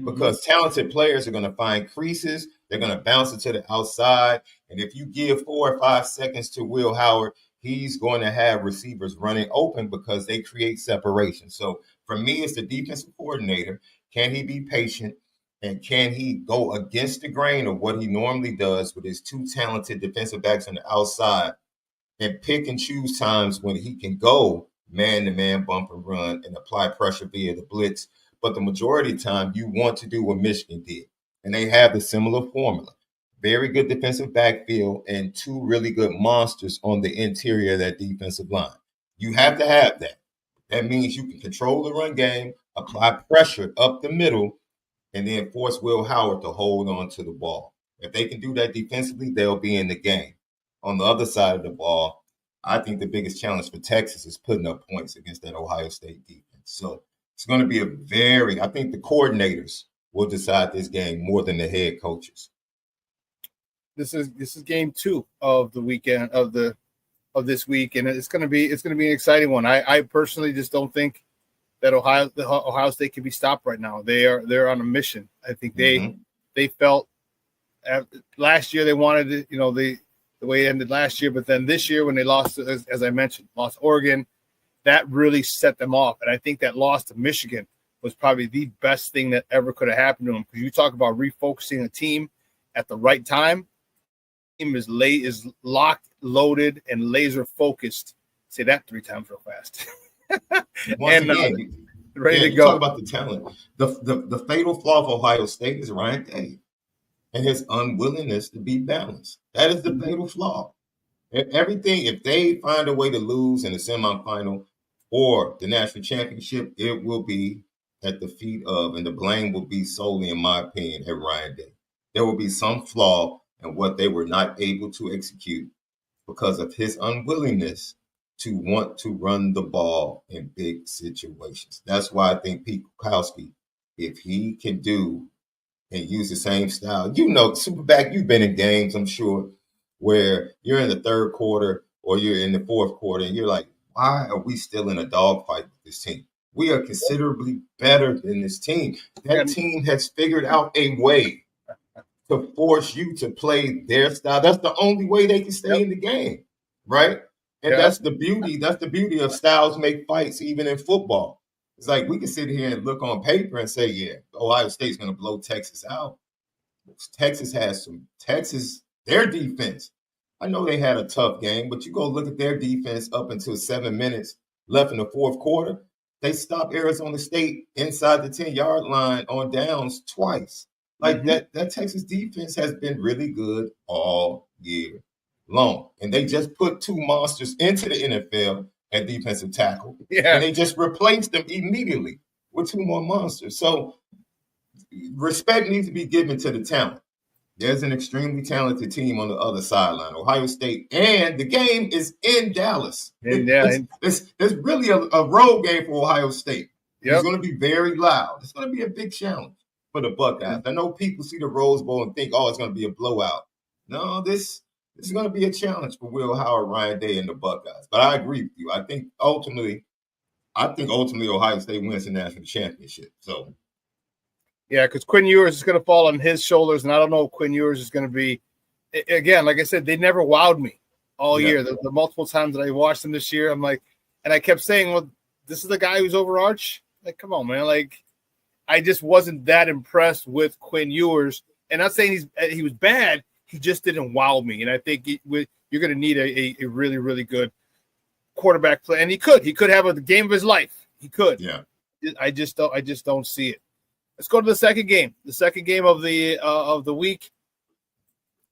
because talented players are going to find creases They're going to bounce it to the outside. And if you give 4 or 5 seconds to Will Howard, he's going to have receivers running open because they create separation. So for me, it's the defensive coordinator. Can he be patient? And can he go against the grain of what he normally does with his 2 talented defensive backs on the outside and pick and choose times when he can go man-to-man bump and run and apply pressure via the blitz? But the majority of the time, you want to do what Michigan did. And they have the similar formula. Very good defensive backfield and 2 really good monsters on the interior of that defensive line. You have to have that. That means you can control the run game, apply pressure up the middle, and then force Will Howard to hold on to the ball. If they can do that defensively, they'll be in the game. On the other side of the ball, I think the biggest challenge for Texas is putting up points against that Ohio State defense. So it's going to be I think the coordinators will decide this game more than the head coaches. This is game 2 of the weekend of this week, and it's going to be an exciting one. I personally just don't think that Ohio State can be stopped right now. They're on a mission. I think they felt last year they wanted it, the way it ended last year, but then this year when they lost, as I mentioned, lost Oregon, that really set them off. And I think that loss to Michigan was probably the best thing that ever could have happened to them. Because you talk about refocusing a team at the right time. Team is locked, loaded, and laser focused. Say that 3 times real fast. Once again, ready to go. Talk about the talent. The fatal flaw of Ohio State is Ryan Day and his unwillingness to be balanced. That is the fatal flaw. If they find a way to lose in the semifinal or the national championship, it will be at the feet of, and the blame will be solely, in my opinion, at Ryan Day. There will be some flaw in what they were not able to execute because of his unwillingness to want to run the ball in big situations. That's why I think Pete Kukowski, if he can do and use the same style, SuperBack, you've been in games, I'm sure, where you're in the 3rd quarter or you're in the 4th quarter and you're like, why are we still in a dogfight with this team? We are considerably better than this team. That team has figured out a way to force you to play their style. That's the only way they can stay in the game, right? And that's the beauty. That's the beauty of styles make fights, even in football. It's like we can sit here and look on paper and say, yeah, Ohio State's going to blow Texas out. Texas, their defense. I know they had a tough game, but you go look at their defense up until 7 minutes left in the 4th quarter. They stopped Arizona State inside the 10-yard line on downs twice. Like that Texas defense has been really good all year long. And they just put 2 monsters into the NFL at defensive tackle. Yeah. And they just replaced them immediately with 2 more monsters. So respect needs to be given to the talent. There's an extremely talented team on the other sideline, Ohio State, and the game is in Dallas. It's really a road game for Ohio State. Yep. It's going to be very loud. It's going to be a big challenge for the Buckeyes. I know people see the Rose Bowl and think, oh, it's going to be a blowout. No, this is going to be a challenge for Will Howard, Ryan Day, and the Buckeyes. But I agree with you. I think ultimately Ohio State wins the national championship. So. Yeah, because Quinn Ewers is going to fall on his shoulders, and I don't know if Quinn Ewers is going to be – again, like I said, they never wowed me all year. The multiple times that I watched them this year, I'm like – and I kept saying, well, this is the guy who's over Arch? Like, come on, man. Like, I just wasn't that impressed with Quinn Ewers. And not saying he was bad. He just didn't wow me. And I think you're going to need a really, really good quarterback play. And he could have a game of his life. He could. Yeah. I just don't see it. Let's go to the second game. The second game of the week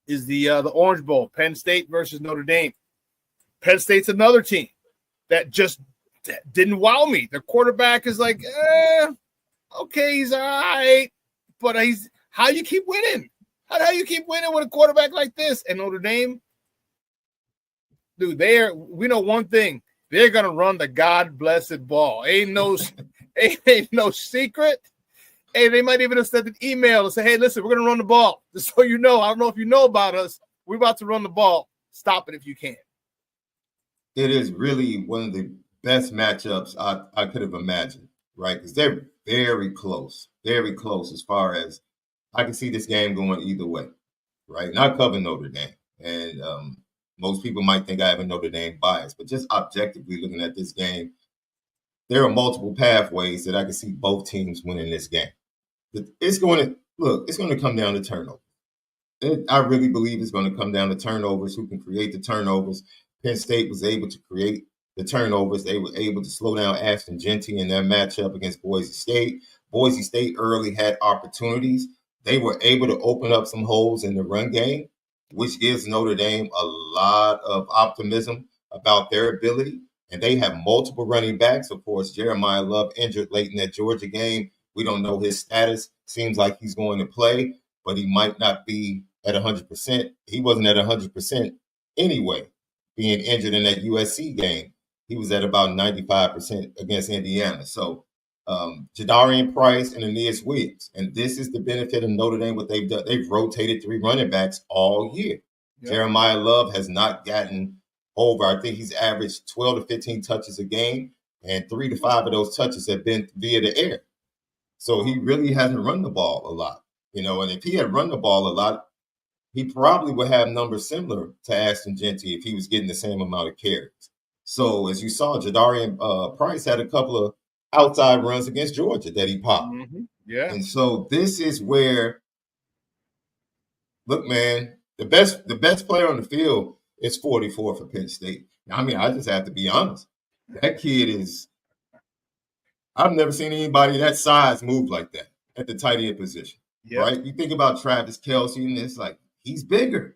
is the Orange Bowl, Penn State versus Notre Dame. Penn State's another team that just didn't wow me. Their quarterback is like, okay, he's all right, but how you keep winning? How the hell you keep winning with a quarterback like this? And Notre Dame, dude, we know one thing: they're gonna run the God-blessed ball. Ain't no secret. Hey, they might even have sent an email and say, hey, listen, we're going to run the ball. Just so you know, I don't know if you know about us. We're about to run the ball. Stop it if you can. It is really one of the best matchups I could have imagined, right? Because they're very close as far as I can see this game going either way. right? And I cover Notre Dame. And most people might think I have a Notre Dame bias, but just objectively looking at this game, there are multiple pathways that I can see both teams winning this game. It's going to come down to turnovers. I really believe it's going to come down to turnovers. Who can create the turnovers? Penn State was able to create the turnovers. They were able to slow down Ashton Genty in their matchup against Boise State. Boise State early had opportunities. They were able to open up some holes in the run game, which gives Notre Dame a lot of optimism about their ability. And they have multiple running backs. Of course, Jeremiah Love injured late in that Georgia game. We don't know his status. Seems like he's going to play, but he might not be at 100%. He wasn't at 100% anyway, being injured in that USC game. He was at about 95% against Indiana. So Jadarian Price and Aeneas Williams. And this is the benefit of Notre Dame, what they've done. They've rotated 3 running backs all year. Yep. Jeremiah Love has not gotten over, I think he's averaged 12 to 15 touches a game, and 3 to 5 of those touches have been via the air. So he really hasn't run the ball a lot, and if he had run the ball a lot, he probably would have numbers similar to Ashton Genty if he was getting the same amount of carries. So as you saw, Jadarian Price had a couple of outside runs against Georgia that he popped. Mm-hmm. Yeah. And so this is where, look, man, the best player on the field is 44 for Penn State. I mean, I just have to be honest. That kid is, I've never seen anybody that size move like that at the tight end position, right? You think about Travis Kelce, and it's like, he's bigger.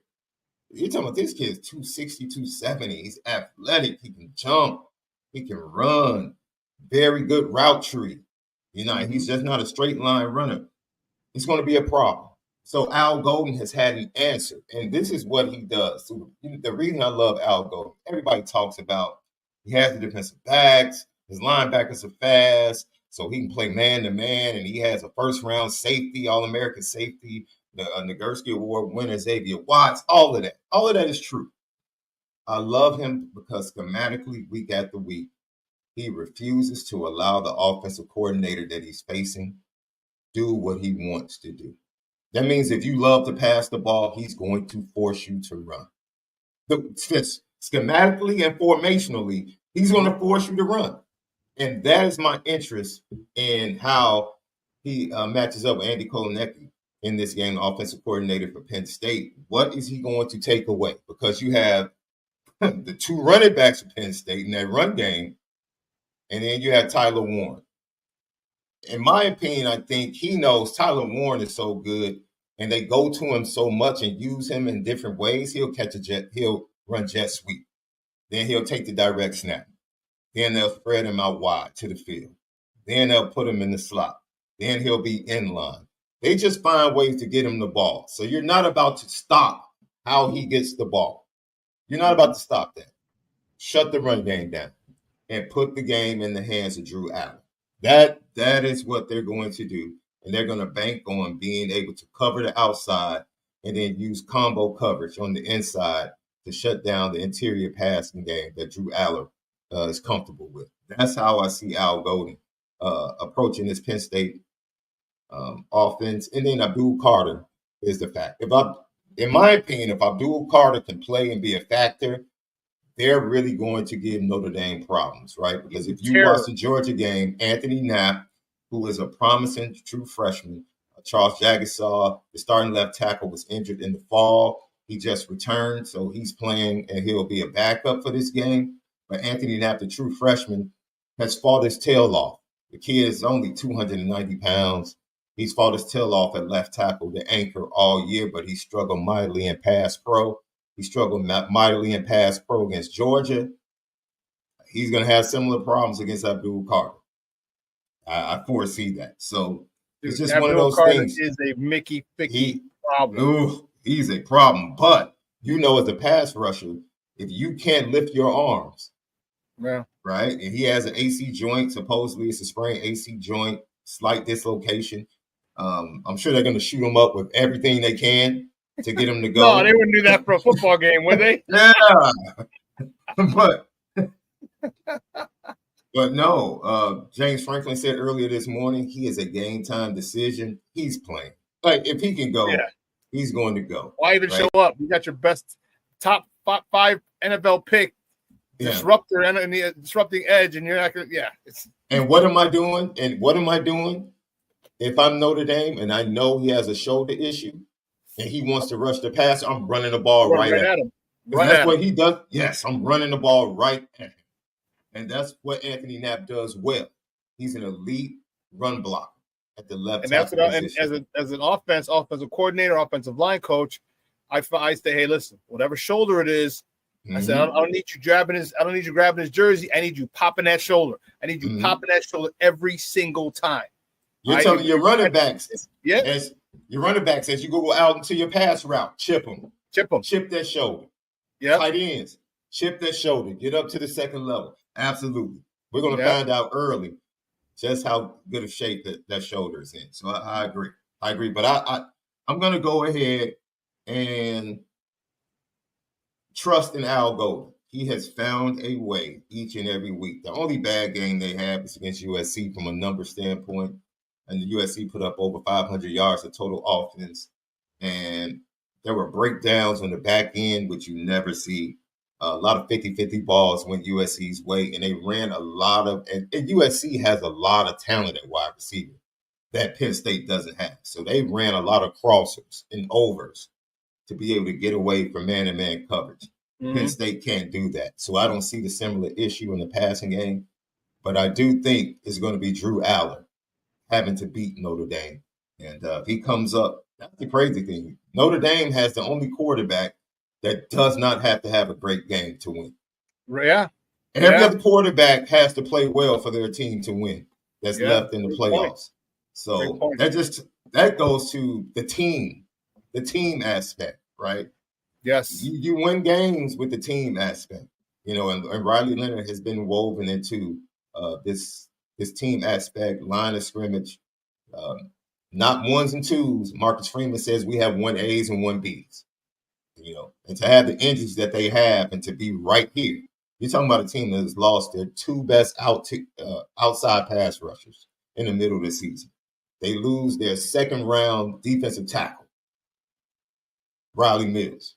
You're talking about this kid is 260, 270. He's athletic. He can jump. He can run. Very good route tree. He's just not a straight line runner. It's going to be a problem. So Al Golden has had an answer, and this is what he does. So the reason I love Al Golden, everybody talks about he has the defensive backs, his linebackers are fast, so he can play man-to-man, and he has a first-round safety, All-American safety, the Nagurski Award winner, Xavier Watts, all of that. All of that is true. I love him because schematically, week after week, he refuses to allow the offensive coordinator that he's facing do what he wants to do. That means if you love to pass the ball, he's going to force you to run. Schematically and formationally, he's going to force you to run. And that is my interest in how he matches up with Andy Kolenecki in this game, the offensive coordinator for Penn State. What is he going to take away? Because you have the 2 running backs for Penn State in that run game, and then you have Tyler Warren. In my opinion, I think he knows Tyler Warren is so good, and they go to him so much and use him in different ways. He'll run jet sweep. Then he'll take the direct snap. Then they'll spread him out wide to the field. Then they'll put him in the slot. Then he'll be in line. They just find ways to get him the ball. So you're not about to stop how he gets the ball. You're not about to stop that. Shut the run game down and put the game in the hands of Drew Allen. That is what they're going to do. And they're going to bank on being able to cover the outside and then use combo coverage on the inside to shut down the interior passing game that Drew Allen is comfortable with. That's how I see Al Golden approaching this Penn State offense. And then Abdul Carter is the fact. In my opinion, if Abdul Carter can play and be a factor, they're really going to give Notre Dame problems, right? Because if you watch the Georgia game, Anthony Knapp, who is a promising true freshman, Charles Jagasaw, the starting left tackle, was injured in the fall. He just returned, so he's playing, and he'll be a backup for this game. But Anthony Knapp, the true freshman, has fought his tail off. The kid is only 290 pounds. He's fought his tail off at left tackle, the anchor, all year, but he struggled mightily in pass pro. He struggled mightily in pass pro against Georgia. He's going to have similar problems against Abdul Carter. I foresee that. So it's just Abdul one of those Carter things. Is a Mickey Ficky problem. He's a problem. But as a pass rusher, if you can't lift your arms, right? And he has an AC joint. Supposedly it's a sprained AC joint, slight dislocation. I'm sure they're going to shoot him up with everything they can to get him to go. No, they wouldn't do that for a football game, would they? Yeah. But no, James Franklin said earlier this morning, he is a game time decision. He's playing. Like, if he can go, he's going to go. Why even right? show up? You got your best top five NFL pick, disruptor and the disrupting edge, and you're not going to. Yeah. And what am I doing? If I'm Notre Dame and I know he has a shoulder issue and he wants to rush the pass, I'm running the ball right at him. That's what he does. Yes, I'm running the ball right at him. And that's what Anthony Knapp does well. He's an elite run blocker at the left tackle position. And as an offensive coordinator, offensive line coach, I say, hey, listen, whatever shoulder it is, I said, I don't need you grabbing his jersey. I need you popping that shoulder. I need you popping that shoulder every single time. You're telling your running backs, as you go out into your pass route, chip them, chip that shoulder. Yeah, tight ends, chip that shoulder, get up to the second level. Absolutely, we're going to find out early just how good of shape that shoulder is in. So I agree. But I'm going to go ahead and trust in Al Golden. He has found a way each and every week. The only bad game they have is against USC from a number standpoint. And the USC put up over 500 yards of total offense. And there were breakdowns on the back end, which you never see. A lot of 50-50 balls went USC's way. And they ran a lot of – and USC has a lot of talent at wide receiver that Penn State doesn't have. So they ran a lot of crossers and overs to be able to get away from man-to-man coverage. Penn State can't do that. So I don't see the similar issue in the passing game. But I do think it's going to be Drew Allen having to beat Notre Dame. And if he comes up, that's the crazy thing. Notre Dame has the only quarterback that does not have to have a great game to win. Yeah. Every other quarterback has to play well for their team to win that's left in the playoffs. So that goes to the team aspect, right? Yes. You win games with the team aspect, and Riley Leonard has been woven into this team aspect, line of scrimmage, not ones and twos. Marcus Freeman says we have 1As and 1Bs, and to have the injuries that they have and to be right here. You're talking about a team that has lost their two best outside pass rushers in the middle of the season. They lose their second round defensive tackle, Riley Mills.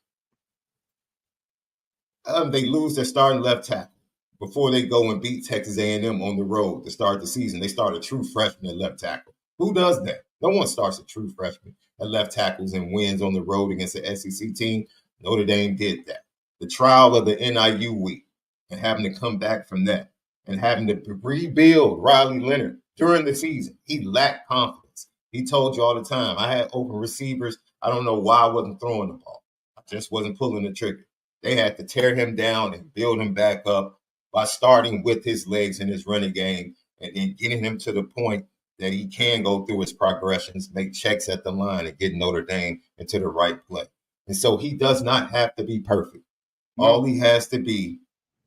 They lose their starting left tackle before they go and beat Texas A&M on the road to start the season. They start a true freshman at left tackle. Who does that? No one starts a true freshman at left tackles and wins on the road against the SEC team. Notre Dame did that. The trial of the NIU week and having to come back from that and having to rebuild Riley Leonard during the season. He lacked confidence. He told you all the time, I had open receivers. I don't know why I wasn't throwing the ball. I just wasn't pulling the trigger. They had to tear him down and build him back up by starting with his legs in his running game and then getting him to the point that he can go through his progressions, make checks at the line, and get Notre Dame into the right play. And so he does not have to be perfect. No. All he has to be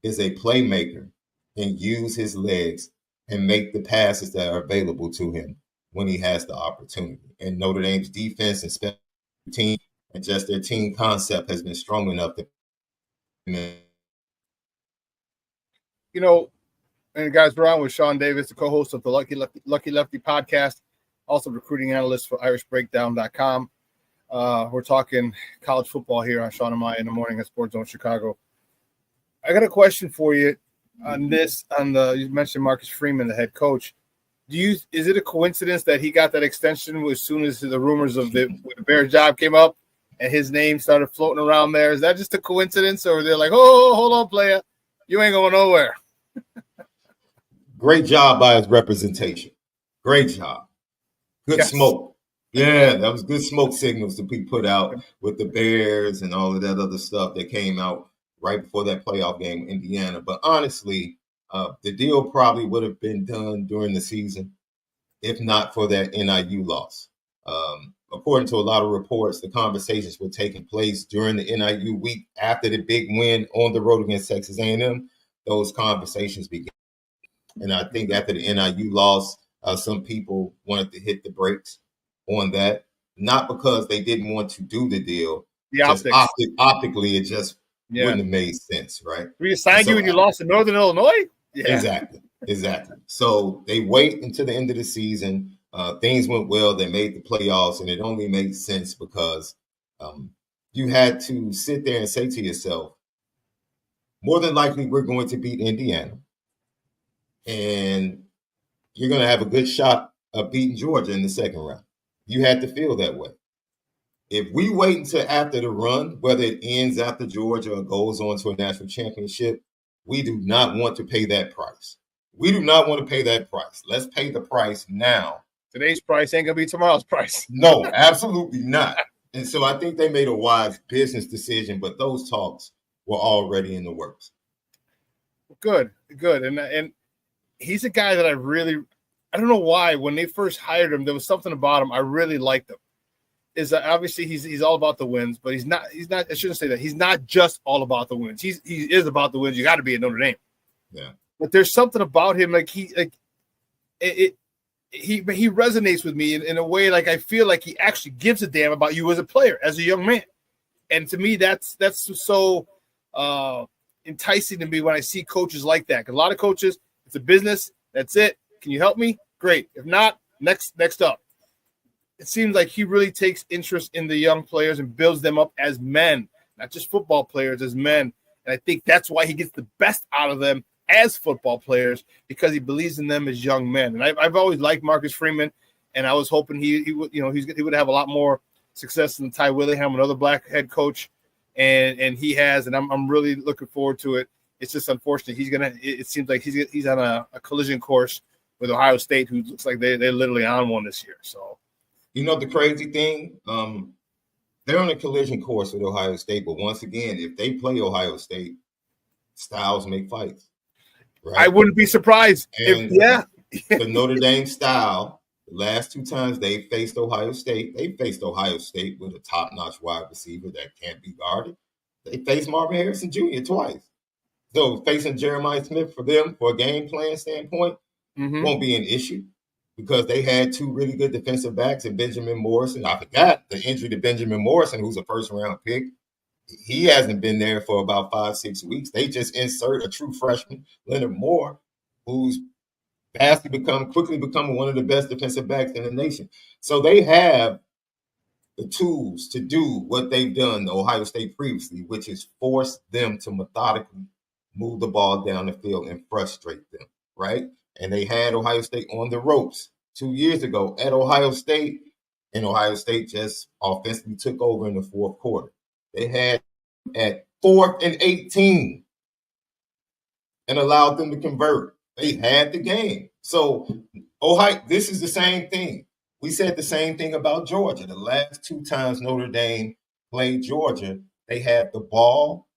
is a playmaker and use his legs and make the passes that are available to him when he has the opportunity. And Notre Dame's defense and special team and just their team concept has been strong enough to and guys, we're on with Shaun Davis, the co-host of the Lucky Lefty podcast, also recruiting analyst for irishbreakdown.com. We're talking college football here on Shaun and Maya in the morning at Sports Zone Chicago. I got a question for you on this. You mentioned Marcus Freeman, the head coach. Is it a coincidence that he got that extension as soon as the rumors of the Bears job came up and his name started floating around there? Is that just a coincidence, or they're like, oh, hold on, player, you ain't going nowhere? Great job by his representation. Great job. Good smoke. Yeah, that was good smoke signals to be put out with the Bears and all of that other stuff that came out right before that playoff game in Indiana. But honestly, the deal probably would have been done during the season if not for that NIU loss. According to a lot of reports, the conversations were taking place during the NIU week after the big win on the road against Texas A&M. Those conversations began. And I think after the NIU loss, some people wanted to hit the brakes on that, not because they didn't want to do the deal. The optics. Optically, it just wouldn't have made sense, right? We signed you and you lost in Northern Illinois? Yeah. Exactly. So they wait until the end of the season. Things went well. They made the playoffs, and it only made sense because you had to sit there and say to yourself, more than likely we're going to beat Indiana, and you're going to have a good shot of beating Georgia in the second round. You had to feel that way. If we wait until after the run, whether it ends after Georgia or goes on to a national championship, we do not want to pay that price. We do not want to pay that price. Let's pay the price now. Today's price ain't going to be tomorrow's price. No, absolutely not. And so I think they made a wise business decision, but those talks were already in the works. Good. And he's a guy that I don't know why, when they first hired him, there was something about him I really liked him. Is that obviously he's all about the wins, but he's not, I shouldn't say that. He's not just all about the wins. He is about the wins. You got to be at Notre Dame. Yeah. But there's something about him, like he resonates with me in a way, like I feel like he actually gives a damn about you as a player, as a young man. And to me, that's so enticing to me when I see coaches like that. 'Cause a lot of coaches, it's a business. That's it. Can you help me? Great. If not, next up. It seems like he really takes interest in the young players and builds them up as men, not just football players, as men. And I think that's why he gets the best out of them as football players, because he believes in them as young men. And I've always liked Marcus Freeman, and I was hoping he would have a lot more success than Ty Willingham, another black head coach, and he has. And I'm really looking forward to it. It's just unfortunate it seems like he's on a collision course with Ohio State, who looks like they're literally on one this year. So. You know the crazy thing? They're on a collision course with Ohio State, but once again, if they play Ohio State, styles make fights. Right? I wouldn't be surprised. The Notre Dame style, the last two times they faced Ohio State with a top-notch wide receiver that can't be guarded. They faced Marvin Harrison Jr. twice. So facing Jeremiah Smith for them, for a game plan standpoint, won't be an issue, because they had two really good defensive backs in Benjamin Morrison. I forgot the injury to Benjamin Morrison, who's a first-round pick. He hasn't been there for about 5-6 weeks. They just insert a true freshman, Leonard Moore, who's quickly become one of the best defensive backs in the nation. So they have the tools to do what they've done to Ohio State previously, which is force them to methodically move the ball down the field and frustrate them, right? And they had Ohio State on the ropes 2 years ago at Ohio State, and Ohio State just offensively took over in the fourth quarter. They had at 4th and 18 and allowed them to convert. They had the game. So Ohio, this is the same thing. We said the same thing about Georgia. The last two times Notre Dame played Georgia, they had the ball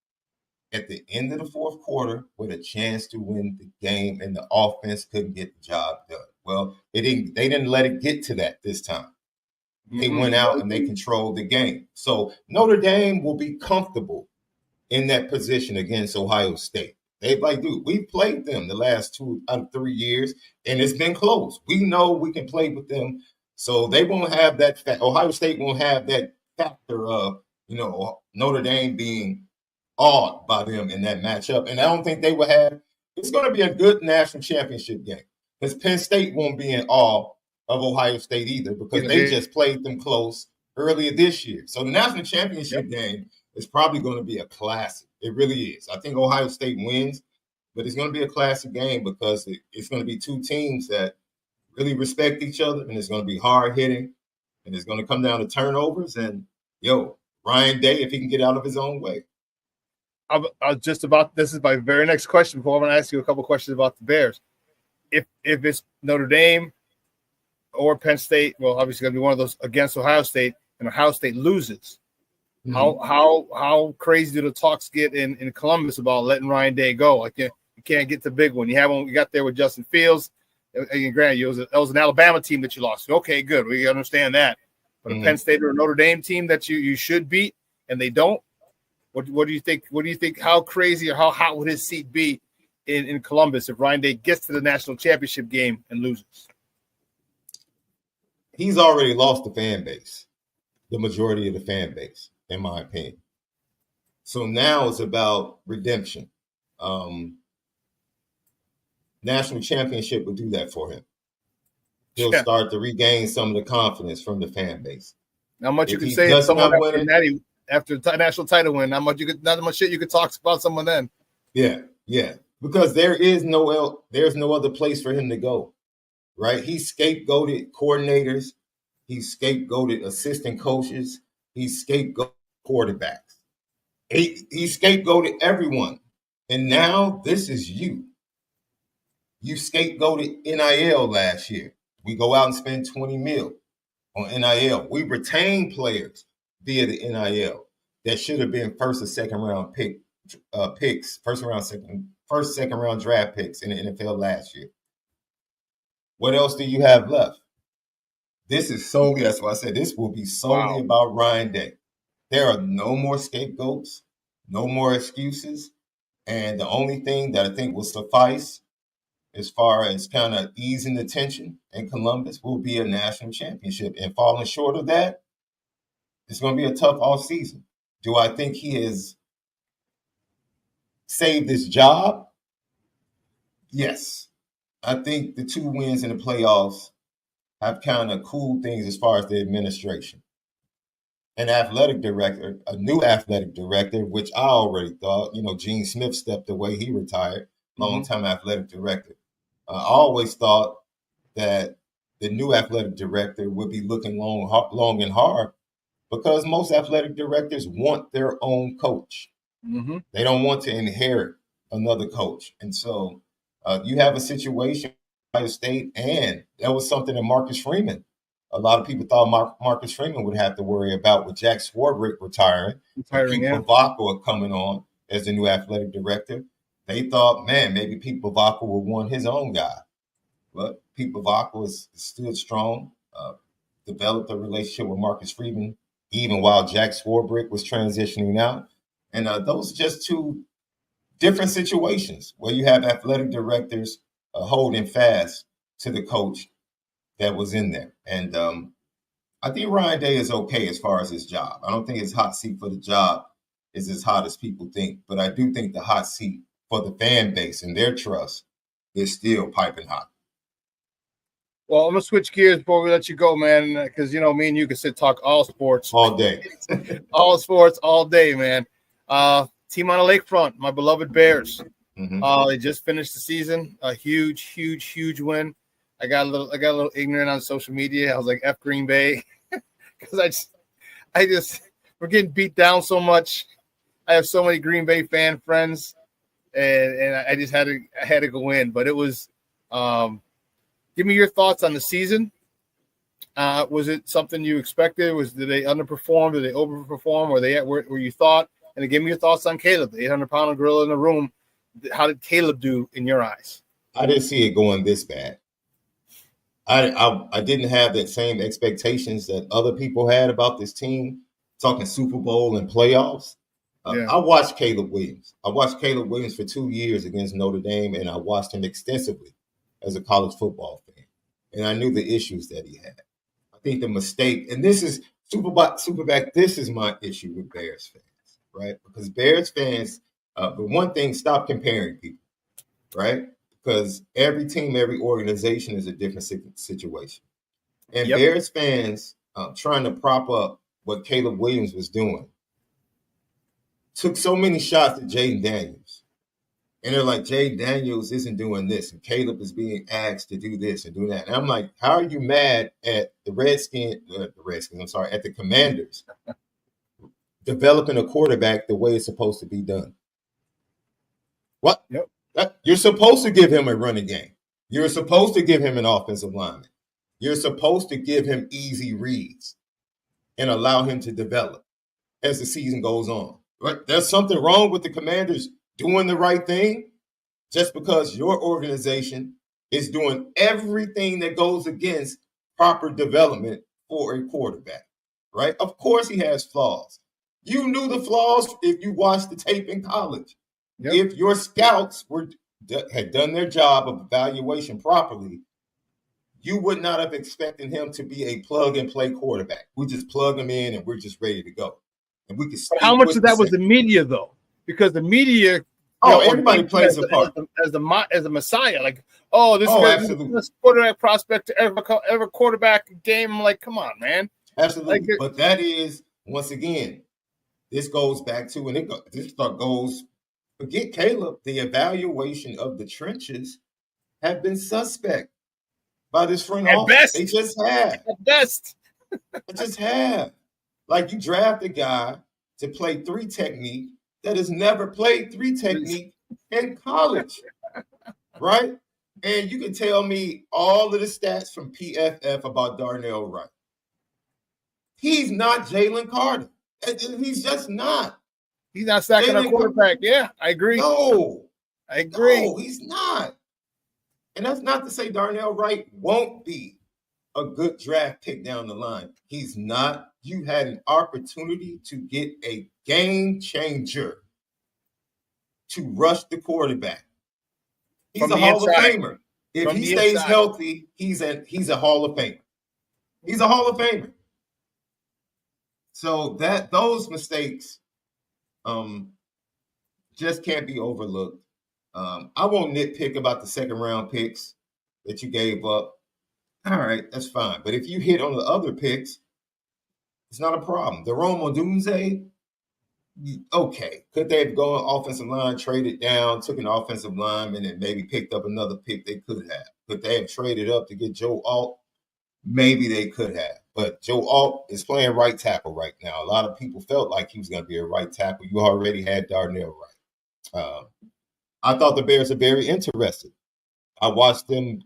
at the end of the fourth quarter with a chance to win the game, and the offense couldn't get the job done. Well, they didn't let it get to that this time. They went out and they controlled the game. So Notre Dame will be comfortable in that position against Ohio State. We played them the last 2 out of 3 years, and it's been close. We know we can play with them. So they won't have that Ohio State won't have that factor of, Notre Dame being awed by them in that matchup. And I don't think they will have – it's going to be a good national championship game, because Penn State won't be in awe of Ohio State either, because they just played them close earlier this year. So the national championship game is probably going to be a classic. It really is. I think Ohio State wins, but it's going to be a classic game, because it's going to be two teams that really respect each other, and it's going to be hard-hitting, and it's going to come down to turnovers. And, Ryan Day, if he can get out of his own way. This is my very next question. Before I'm going to ask you a couple questions about the Bears. If it's Notre Dame or Penn State, well, obviously going to be one of those against Ohio State, and Ohio State loses, how crazy do the talks get in Columbus about letting Ryan Day go? Like, you can't get the big one. You got there with Justin Fields. And granted, it was an Alabama team that you lost. Okay, good. We understand that. But a Penn State or a Notre Dame team that you should beat, and they don't. What do you think? What do you think? How crazy or how hot would his seat be in Columbus if Ryan Day gets to the national championship game and loses? He's already lost the fan base, the majority of the fan base, in my opinion. So now it's about redemption. National championship will do that for him. He'll start to regain some of the confidence from the fan base. Not much you If can he say to does someone not win after a national title win. Not much shit you could talk about someone then. Yeah, yeah. Because there's no other place for him to go, right? He scapegoated coordinators. He scapegoated assistant coaches. He scapegoated quarterbacks. He scapegoated everyone. And now this is you. You scapegoated NIL last year. We go out and spend 20 mil on NIL. We retain players via the NIL that should have been first or second round picks, second round draft picks in the NFL last year. What else do you have left? This is solely, that's why I said this will be solely about Ryan Day. There are no more scapegoats, no more excuses. And the only thing that I think will suffice as far as kind of easing the tension in Columbus will be a national championship. And falling short of that, it's going to be a tough off season. Do I think he has saved his job? Yes. I think the 2 wins in the playoffs have kind of cooled things as far as the administration. An athletic director, a new athletic director, which I already thought, Gene Smith stepped away. He retired, long-time athletic director. I always thought that the new athletic director would be looking long and hard because most athletic directors want their own coach. Mm-hmm. They don't want to inherit another coach. And so you have a situation in Ohio State, and that was something that Marcus Freeman, a lot of people thought Marcus Freeman would have to worry about with Jack Swarbrick retiring Pete Bavacqua coming on as the new athletic director. They thought, man, maybe Pete Bavacqua would want his own guy. But Pete Bavacqua stood strong, developed a relationship with Marcus Freeman, even while Jack Swarbrick was transitioning out. And those are just 2 different situations where you have athletic directors holding fast to the coach that was in there. And I think Ryan Day is okay as far as his job. I don't think his hot seat for the job is as hot as people think. But I do think the hot seat for the fan base and their trust is still piping hot. Well, I'm going to switch gears before we let you go, man, because, me and you can sit talk all sports. All day. All sports, all day, man. Team on the lakefront, my beloved Bears. Mm-hmm. They just finished the season. A huge win. I got a little ignorant on social media. I was like, F Green Bay. Because we're getting beat down so much. I have so many Green Bay fan friends. And I just had to go in. But it was give me your thoughts on the season. Was it something you expected? Did they underperform? Did they overperform? Were they at where you thought? And then give me your thoughts on Caleb, the 800-pound gorilla in the room. How did Caleb do in your eyes? I didn't see it going this bad. I didn't have that same expectations that other people had about this team, talking Super Bowl and playoffs. I watched Caleb Williams. I watched Caleb Williams for 2 years against Notre Dame, and I watched him extensively as a college football fan. And I knew the issues that he had. I think the mistake, and this is SuperBack, this is my issue with Bears fans, right? Because Bears fans, the one thing, stop comparing people, right? Because every team, every organization is a different situation. And Bears fans trying to prop up what Caleb Williams was doing took so many shots at Jaden Daniels. And they're like, Jaden Daniels isn't doing this, and Caleb is being asked to do this and do that. And I'm like, how are you mad at the at the Commanders developing a quarterback the way it's supposed to be done? What? You're supposed to give him a running game. You're supposed to give him an offensive lineman. You're supposed to give him easy reads and allow him to develop as the season goes on. Right? There's something wrong with the Commanders doing the right thing just because your organization is doing everything that goes against proper development for a quarterback, right? Of course he has flaws. You knew the flaws if you watched the tape in college. If your scouts had done their job of evaluation properly, you would not have expected him to be a plug-and-play quarterback. We just plug him in and we're just ready to go. And we can. But how much of that was the media, though? Because the media, everybody plays a part as the Messiah. Like, this is the quarterback prospect to ever quarterback a game. I'm like, come on, man. Absolutely. But that is, once again, this goes back to, forget Caleb, the evaluation of the trenches have been suspect by this front office. They just have. At best. They just have. Like, you draft a guy to play 3 technique that has never played 3 technique in college, right? And you can tell me all of the stats from PFF about Darnell Wright. He's not Jalen Carter. He's just not. He's not sacking a quarterback. Yeah, I agree. No. I agree. No, he's not. And that's not to say Darnell Wright won't be a good draft pick down the line. He's not. You had an opportunity to get a game changer to rush the quarterback. He's a Hall of Famer. If he stays healthy, he's a Hall of Famer. He's a Hall of Famer. So those mistakes just can't be overlooked. I won't nitpick about the second round picks that you gave up. All right, that's fine. But if you hit on the other picks, it's not a problem. The Rome Odunze, okay. Could they have gone offensive line, traded down, took an offensive lineman, and maybe picked up another pick? They could have. Could they have traded up to get Joe Alt? Maybe they could have. But Joe Alt is playing right tackle right now. A lot of people felt like he was going to be a right tackle. You already had Darnell Wright. I thought the Bears are very interested. I watched them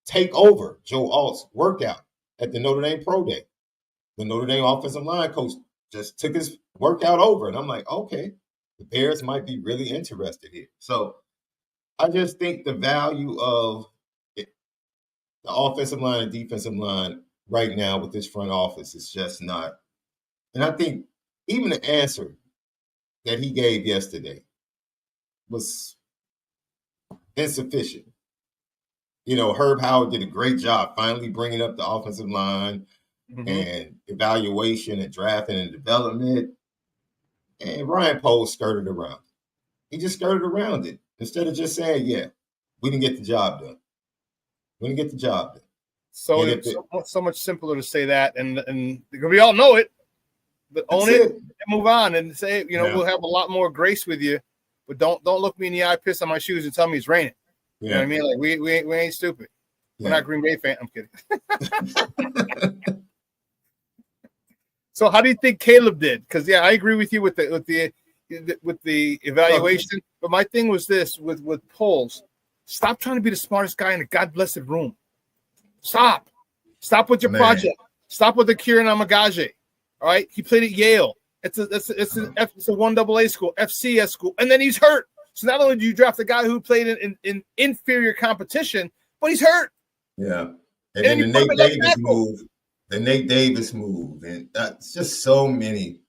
take over Joe Alt's workout at the Notre Dame Pro Day. The Notre Dame offensive line coach just took his workout over. And I'm like, okay, the Bears might be really interested here. So I just think the value of the offensive line and defensive line right now with this front office is just not. And I think even the answer that he gave yesterday was insufficient. You know, Herb Howard did a great job finally bringing up the offensive line and evaluation and drafting and development. And Ryan Poles skirted around it. He just skirted around it instead of just saying, yeah, we didn't get the job done. We didn't get the job done. So it's so much simpler to say that, and we all know it, but own it and move on and say, we'll have a lot more grace with you, but don't look me in the eye, piss on my shoes, and tell me it's raining. Yeah. You know what I mean? Like we ain't stupid. Yeah. We're not Green Bay fans. I'm kidding. So how do you think Caleb did? Because I agree with you with the evaluation. But my thing was this with polls: stop trying to be the smartest guy in a God blessed room. Stop with your project. Stop with the Kieran Amagage. All right, he played at Yale. It's a 1AA school, FCS school, and then he's hurt. So not only do you draft a guy who played in inferior competition, but he's hurt. Yeah, and then the Nate Davis move, and it's just so many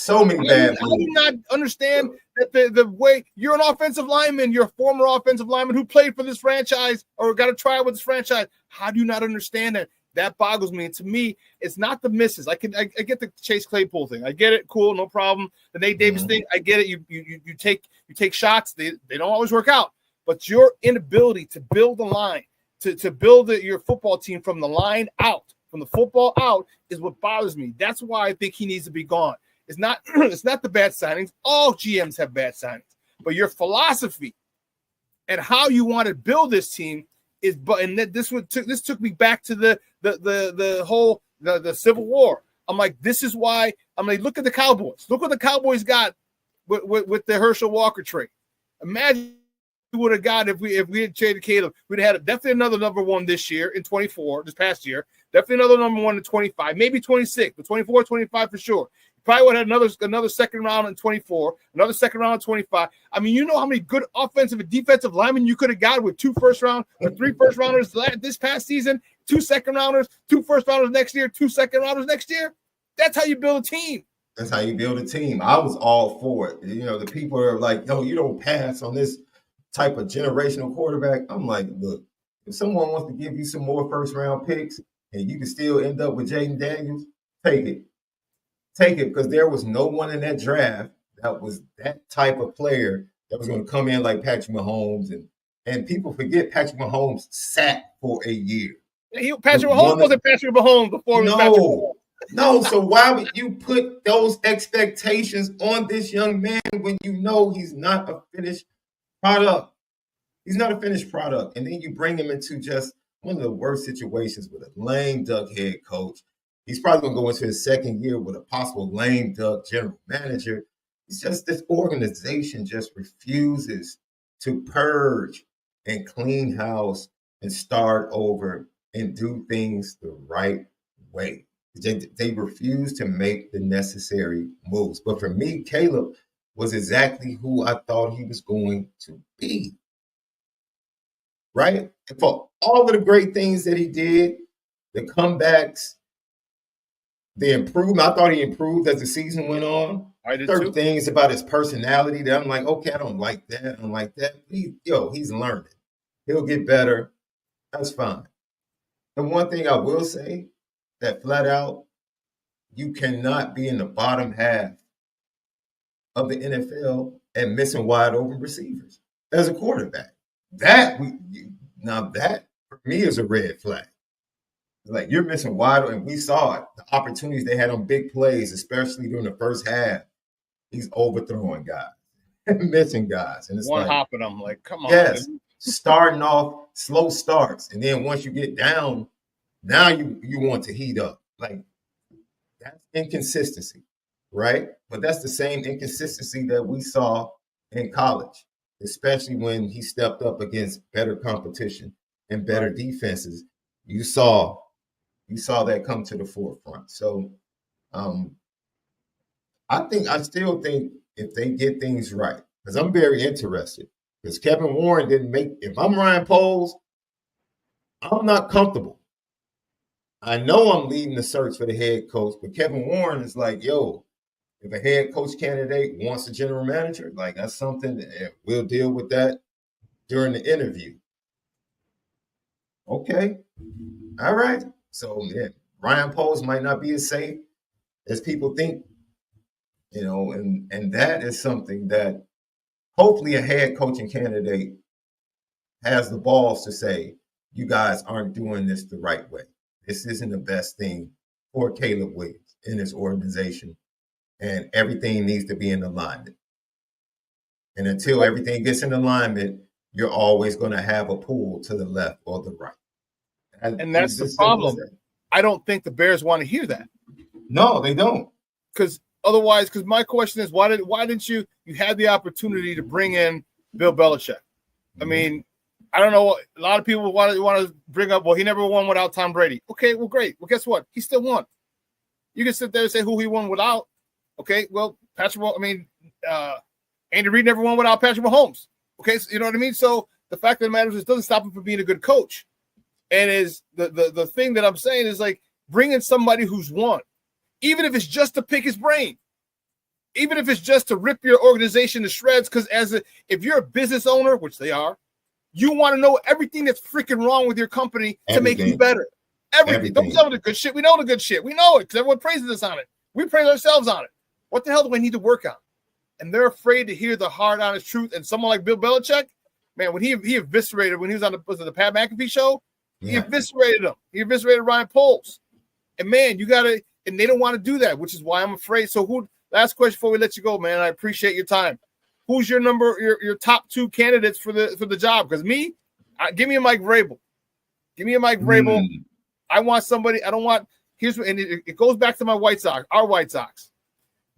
bad moves. How do you not understand that the way you're an offensive lineman, you're a former offensive lineman who played for this franchise or got to try with this franchise? How do you not understand that? That boggles me. And to me, it's not the misses. I get the Chase Claypool thing. I get it. Cool, no problem. The Nate Davis thing, I get it. You take shots. They don't always work out. But your inability to build a line, to build your football team from the line out, from the football out, is what bothers me. That's why I think he needs to be gone. It's not the bad signings. All GMs have bad signings. But your philosophy and how you want to build this team is, and this took me back to the whole Civil War. I'm like, this is why. I'm like, look at the Cowboys. Look what the Cowboys got with the Herschel Walker trade. Imagine we would have got if we had traded Caleb. We'd have had definitely another number one this year in 24, this past year. Definitely another number one in 25, maybe 26, but 24, 25 for sure. Probably would have another second round in 24, another second round in 25. I mean, you know how many good offensive and defensive linemen you could have got with 2 first round or 3 first rounders this past season, 2 second rounders, 2 first rounders next year, 2 second rounders next year. That's how you build a team. That's how you build a team. I was all for it. The people are like, yo, you don't pass on this type of generational quarterback. I'm like, look, if someone wants to give you some more first round picks and you can still end up with Jaden Daniels, take it. Take it, because there was no one in that draft that was that type of player that was going to come in like Patrick Mahomes. And people forget Patrick Mahomes sat for a year. Patrick Mahomes wasn't Patrick Mahomes before he was Patrick Mahomes. No, so why would you put those expectations on this young man when you know he's not a finished product? He's not a finished product. And then you bring him into just one of the worst situations with a lame duck head coach. He's probably going to go into his second year with a possible lame duck general manager. It's just this organization just refuses to purge and clean house and start over and do things the right way. They refuse to make the necessary moves. But for me, Caleb was exactly who I thought he was going to be. Right? And for all of the great things that he did, the comebacks, the improvement, I thought he improved as the season went on. I did Certain too. things about his personality that I'm like, okay, I don't like that. I don't like that. He's learning. He'll get better. That's fine. The one thing I will say that flat out, you cannot be in the bottom half of the NFL and missing wide open receivers as a quarterback. That for me is a red flag. Like, you're missing wide open. And we saw it. The opportunities they had on big plays, especially during the first half. He's overthrowing guys, missing guys. And it's hopping them. Like, come on. Yes. Starting off slow starts. And then once you get down, now you want to heat up. Like, that's inconsistency, right? But that's the same inconsistency that we saw in college, especially when he stepped up against better competition and better defenses. You saw that come to the forefront. So I still think if they get things right, because I'm very interested, because Kevin Warren didn't make, if I'm Ryan Poles, I'm not comfortable. I know I'm leading the search for the head coach, but Kevin Warren is like, yo, if a head coach candidate wants a general manager, like, that's something that we'll deal with that during the interview. Okay. All right. So, yeah, Ryan Poles might not be as safe as people think, and that is something that hopefully a head coaching candidate has the balls to say, you guys aren't doing this the right way. This isn't the best thing for Caleb Williams in this organization, and everything needs to be in alignment. And until everything gets in alignment, you're always going to have a pull to the left or the right. And that's the problem. I don't think the Bears want to hear that. No, they don't. Because my question is, why didn't you had the opportunity to bring in Bill Belichick? I mean, I don't know. A lot of people want to bring up, well, he never won without Tom Brady. Okay, well, great. Well, guess what? He still won. You can sit there and say who he won without. Okay, well, Andy Reid never won without Patrick Mahomes. Okay, so, you know what I mean? So the fact of the matter is, it doesn't stop him from being a good coach. And is the thing that I'm saying is, like, bring in somebody who's won, even if it's just to pick his brain, even if it's just to rip your organization to shreds. Because if you're a business owner, which they are, you want to know everything that's freaking wrong with your company to make you better. Everything. Don't tell me the good shit. We know the good shit. We know it because everyone praises us on it. We praise ourselves on it. What the hell do we need to work on? And they're afraid to hear the hard, honest truth. And someone like Bill Belichick, man, when he eviscerated, when he was on the Pat McAfee show, he eviscerated him. He eviscerated Ryan Poles. And man, and they don't want to do that, which is why I'm afraid. So last question before we let you go, man, I appreciate your time. Who's your top two candidates for the job? Because give me a Mike Vrabel. Give me a Mike Vrabel. I want somebody. I don't want. It goes back to our White Sox.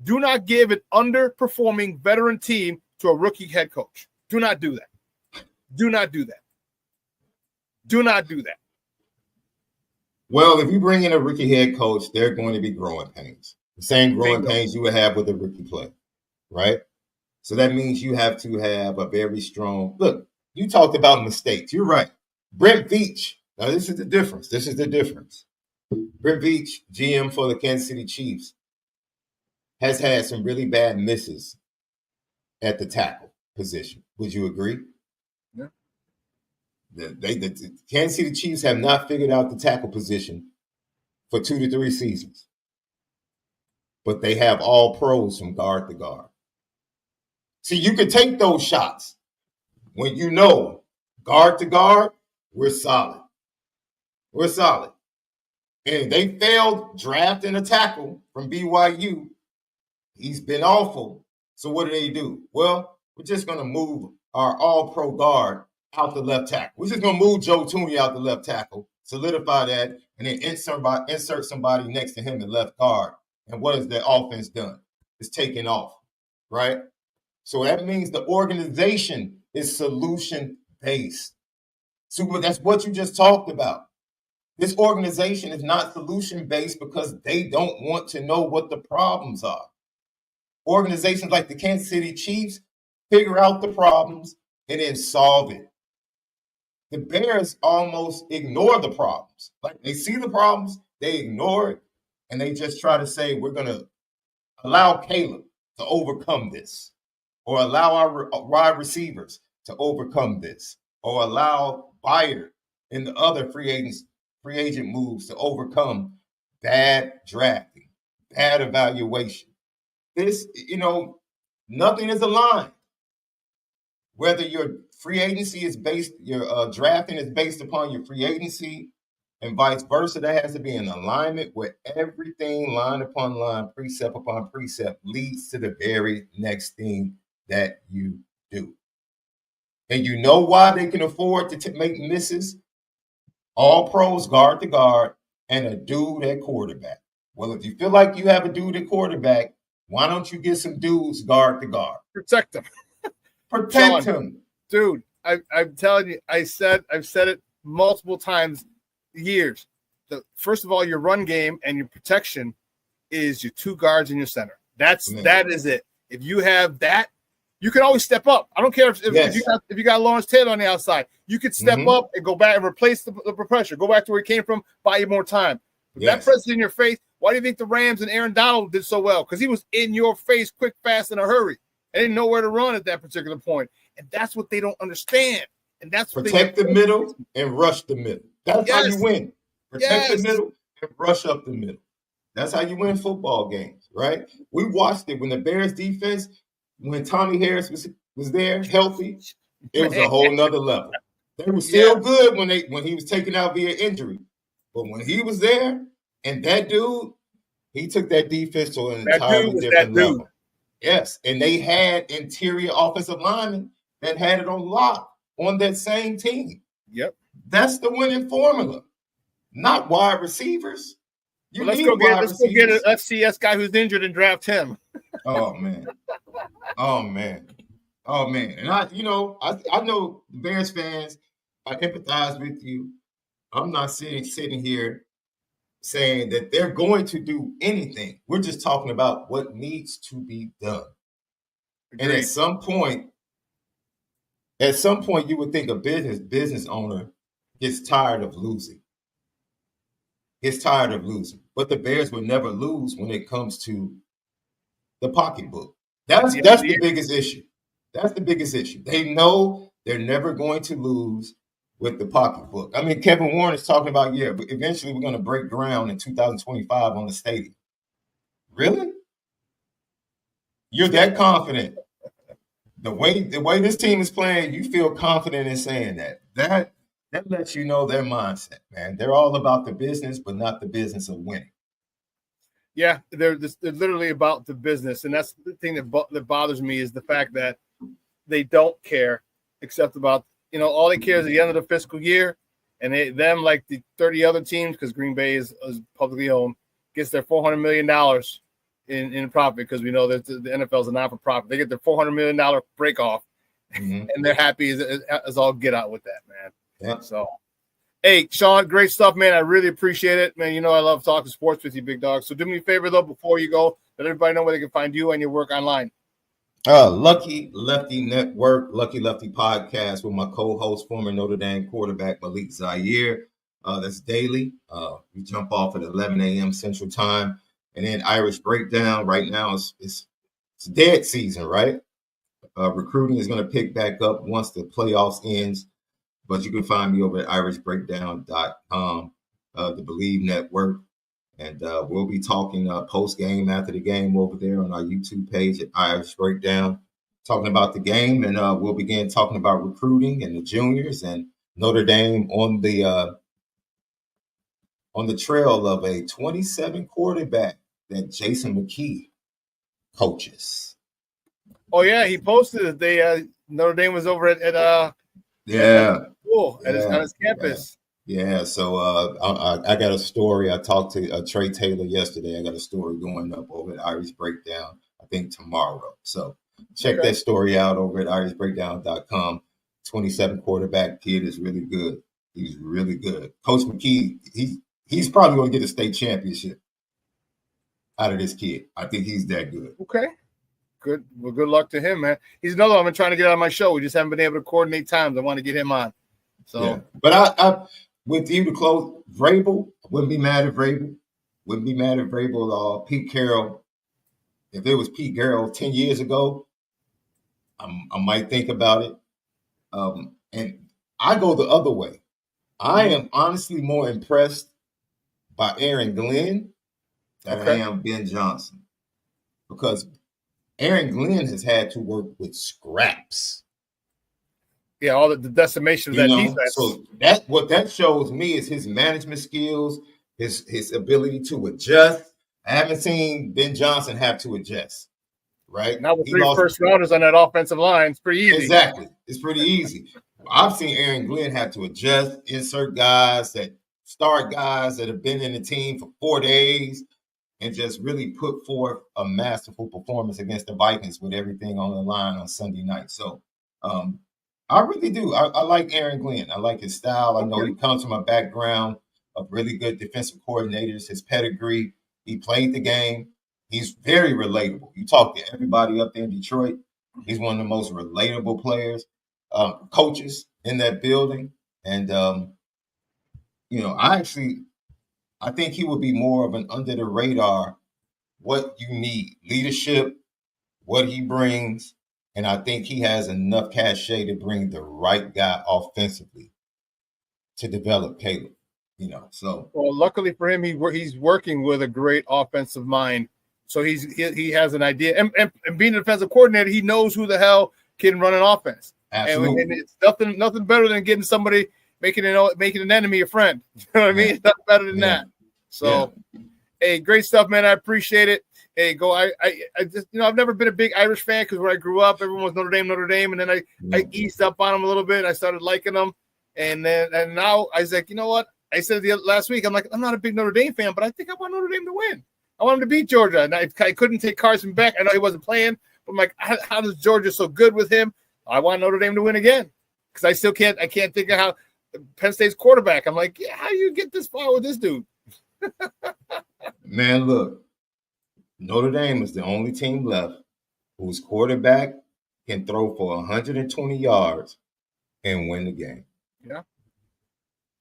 Do not give an underperforming veteran team to a rookie head coach. Do not do that. Do not do that. Do not do that. Well, if you bring in a rookie head coach, they're going to be growing pains. The same growing pains you would have with a rookie player, right? So that means you have to have a very strong look. You talked about mistakes. You're right. Brent Veach. Now, this is the difference. Brent Veach, GM for the Kansas City Chiefs, has had some really bad misses at the tackle position. Would you agree? Yeah. The Kansas City Chiefs have not figured out the tackle position for 2 to 3 seasons. But they have all pros from guard to guard. See, you can take those shots when you know guard to guard, we're solid. We're solid. And they failed drafting a tackle from BYU. He's been awful. So what do? Well, we're just going to move our all-pro guard out the left tackle. We're just going to move Joe Tooney out the left tackle, solidify that, and then insert somebody next to him in left guard. And what has the offense done? It's taken off, right? So that means the organization is solution-based. So that's what you just talked about. This organization is not solution-based because they don't want to know what the problems are. Organizations like the Kansas City Chiefs figure out the problems and then solve it. The Bears almost ignore the problems. Like they see the problems, they ignore it, and they just try to say, we're going to allow Caleb to overcome this, or allow our wide receivers to overcome this, or allow Byard and the other free agent moves to overcome bad drafting, bad evaluation. This, nothing is aligned. Whether your free agency is based, your drafting is based upon your free agency and vice versa, that has to be in alignment where everything line upon line, precept upon precept leads to the very next thing that you do. And you know why they can afford to make misses? All pros guard to guard and a dude at quarterback. Well, if you feel like you have a dude at quarterback, why don't you get some dudes guard to guard? Protect them. Protect him. Dude, I'm telling you, I've said it multiple times, years. First of all, your run game and your protection is your two guards in your center. That is it. If you have that, you can always step up. I don't care if you got Lawrence Taylor on the outside. You could step up and go back and replace the pressure. Go back to where he came from, buy you more time. With that press in your face, why do you think the Rams and Aaron Donald did so well? Because he was in your face quick, fast, in a hurry. They didn't know where to run at that particular point. And that's what they don't understand. And that's what protect the middle and rush the middle. That's how you win. Protect the middle and rush up the middle. That's how you win football games, right? We watched it when the Bears defense, when Tommy Harris was there, healthy, it was a whole nother level. They were still good when he was taken out via injury. But when he was there, and that dude, he took that defense to an entirely different level. Yes, and they had interior offensive linemen that had it on lock on that same team. Yep. That's the winning formula, not wide receivers. Let's go get an FCS guy who's injured and draft him. Oh, man. And I know Bears fans, I empathize with you. I'm not sitting here saying that they're going to do anything. We're just talking about what needs to be done. Agreed. And at some point, you would think a business owner gets tired of losing. But the Bears will never lose when it comes to the pocketbook. That's the biggest issue. That's the biggest issue. They know they're never going to lose with the pocketbook. I mean, Kevin Warren is talking about, but eventually we're going to break ground in 2025 on the stadium. Really? You're that confident? The way this team is playing, you feel confident in saying that. That lets you know their mindset, man. They're all about the business, but not the business of winning. Yeah, they're literally about the business, and that's the thing that bothers me is the fact that they don't care except about all they care is the end of the fiscal year, and them like the 30 other teams, because Green Bay is publicly owned, gets their $400 million in profit, because we know that the NFL is a not-for-profit. They get their $400 million break off, and they're happy as all get out with that, man. Yeah. So, hey, Shaun, great stuff, man. I really appreciate it, man. I love talking sports with you, big dog. So do me a favor, though, before you go, let everybody know where they can find you and your work online. Lucky Lefty Network, Lucky Lefty Podcast with my co-host, former Notre Dame quarterback Malik Zaire. That's daily. We jump off at 11 a.m. Central Time. And then Irish Breakdown right now it's dead season, right? Recruiting is going to pick back up once the playoffs ends. But you can find me over at irishbreakdown.com, the Believe Network. And we'll be talking post-game, after the game over there on our YouTube page at Irish Breakdown, talking about the game. And we'll begin talking about recruiting and the juniors and Notre Dame on the on the trail of a 27 quarterback that Jason McKee coaches. Oh yeah, he posted that they Notre Dame was over at school on his campus. Yeah. So I got a story. I talked to Trey Taylor yesterday. I got a story going up over at Irish Breakdown, I think tomorrow. So check that story out over at irishbreakdown.com. 27 quarterback kid is really good. He's really good. Coach McKee, he's probably going to get a state championship out of this kid. I think he's that good. Okay. Good. Well, good luck to him, man. He's another one I've been trying to get on my show. We just haven't been able to coordinate times. I want to get him on. So, yeah. But I with you to close, Vrabel, I wouldn't be mad at Vrabel. Wouldn't be mad at Vrabel at all. Pete Carroll, if it was Pete Carroll 10 years ago, I might think about it. And I go the other way. I am honestly more impressed by Aaron Glenn than I am Ben Johnson, because Aaron Glenn has had to work with scraps. Yeah, all the decimation of that defense. So what that shows me is his management skills, his ability to adjust. I haven't seen Ben Johnson have to adjust. Right now, with 3 first rounders on that offensive line, it's pretty easy. Exactly, it's pretty easy. I've seen Aaron Glenn have to adjust, insert guys that start guys that have been in the team for 4 days, and just really put forth a masterful performance against the Vikings with everything on the line on Sunday night. So I really do. I like Aaron Glenn. I like his style. I know he comes from a background of really good defensive coordinators, his pedigree. He played the game. He's very relatable. You talk to everybody up there in Detroit. He's one of the most relatable players, coaches in that building. And, I think he would be more of an under the radar, what you need, leadership, what he brings. And I think he has enough cachet to bring the right guy offensively to develop Caleb, so. Well, luckily for him, he's working with a great offensive mind. So he has an idea. And being a defensive coordinator, he knows who the hell can run an offense. Absolutely. And it's nothing better than getting somebody making an enemy a friend. You know what I mean? It's nothing better than that. So, hey, great stuff, man. I appreciate it. Hey, go. I just, I've never been a big Irish fan because where I grew up, everyone was Notre Dame. And then I eased up on them a little bit. I started liking them. And now I was like, you know what? I said last week, I'm like, I'm not a big Notre Dame fan, but I think I want Notre Dame to win. I want him to beat Georgia. And I couldn't take Carson Beck. I know he wasn't playing, but I'm like, how does Georgia so good with him? I want Notre Dame to win again because I can't think of how Penn State's quarterback. I'm like, how do you get this far with this dude? Man, look, Notre Dame is the only team left whose quarterback can throw for 120 yards and win the game. Yeah.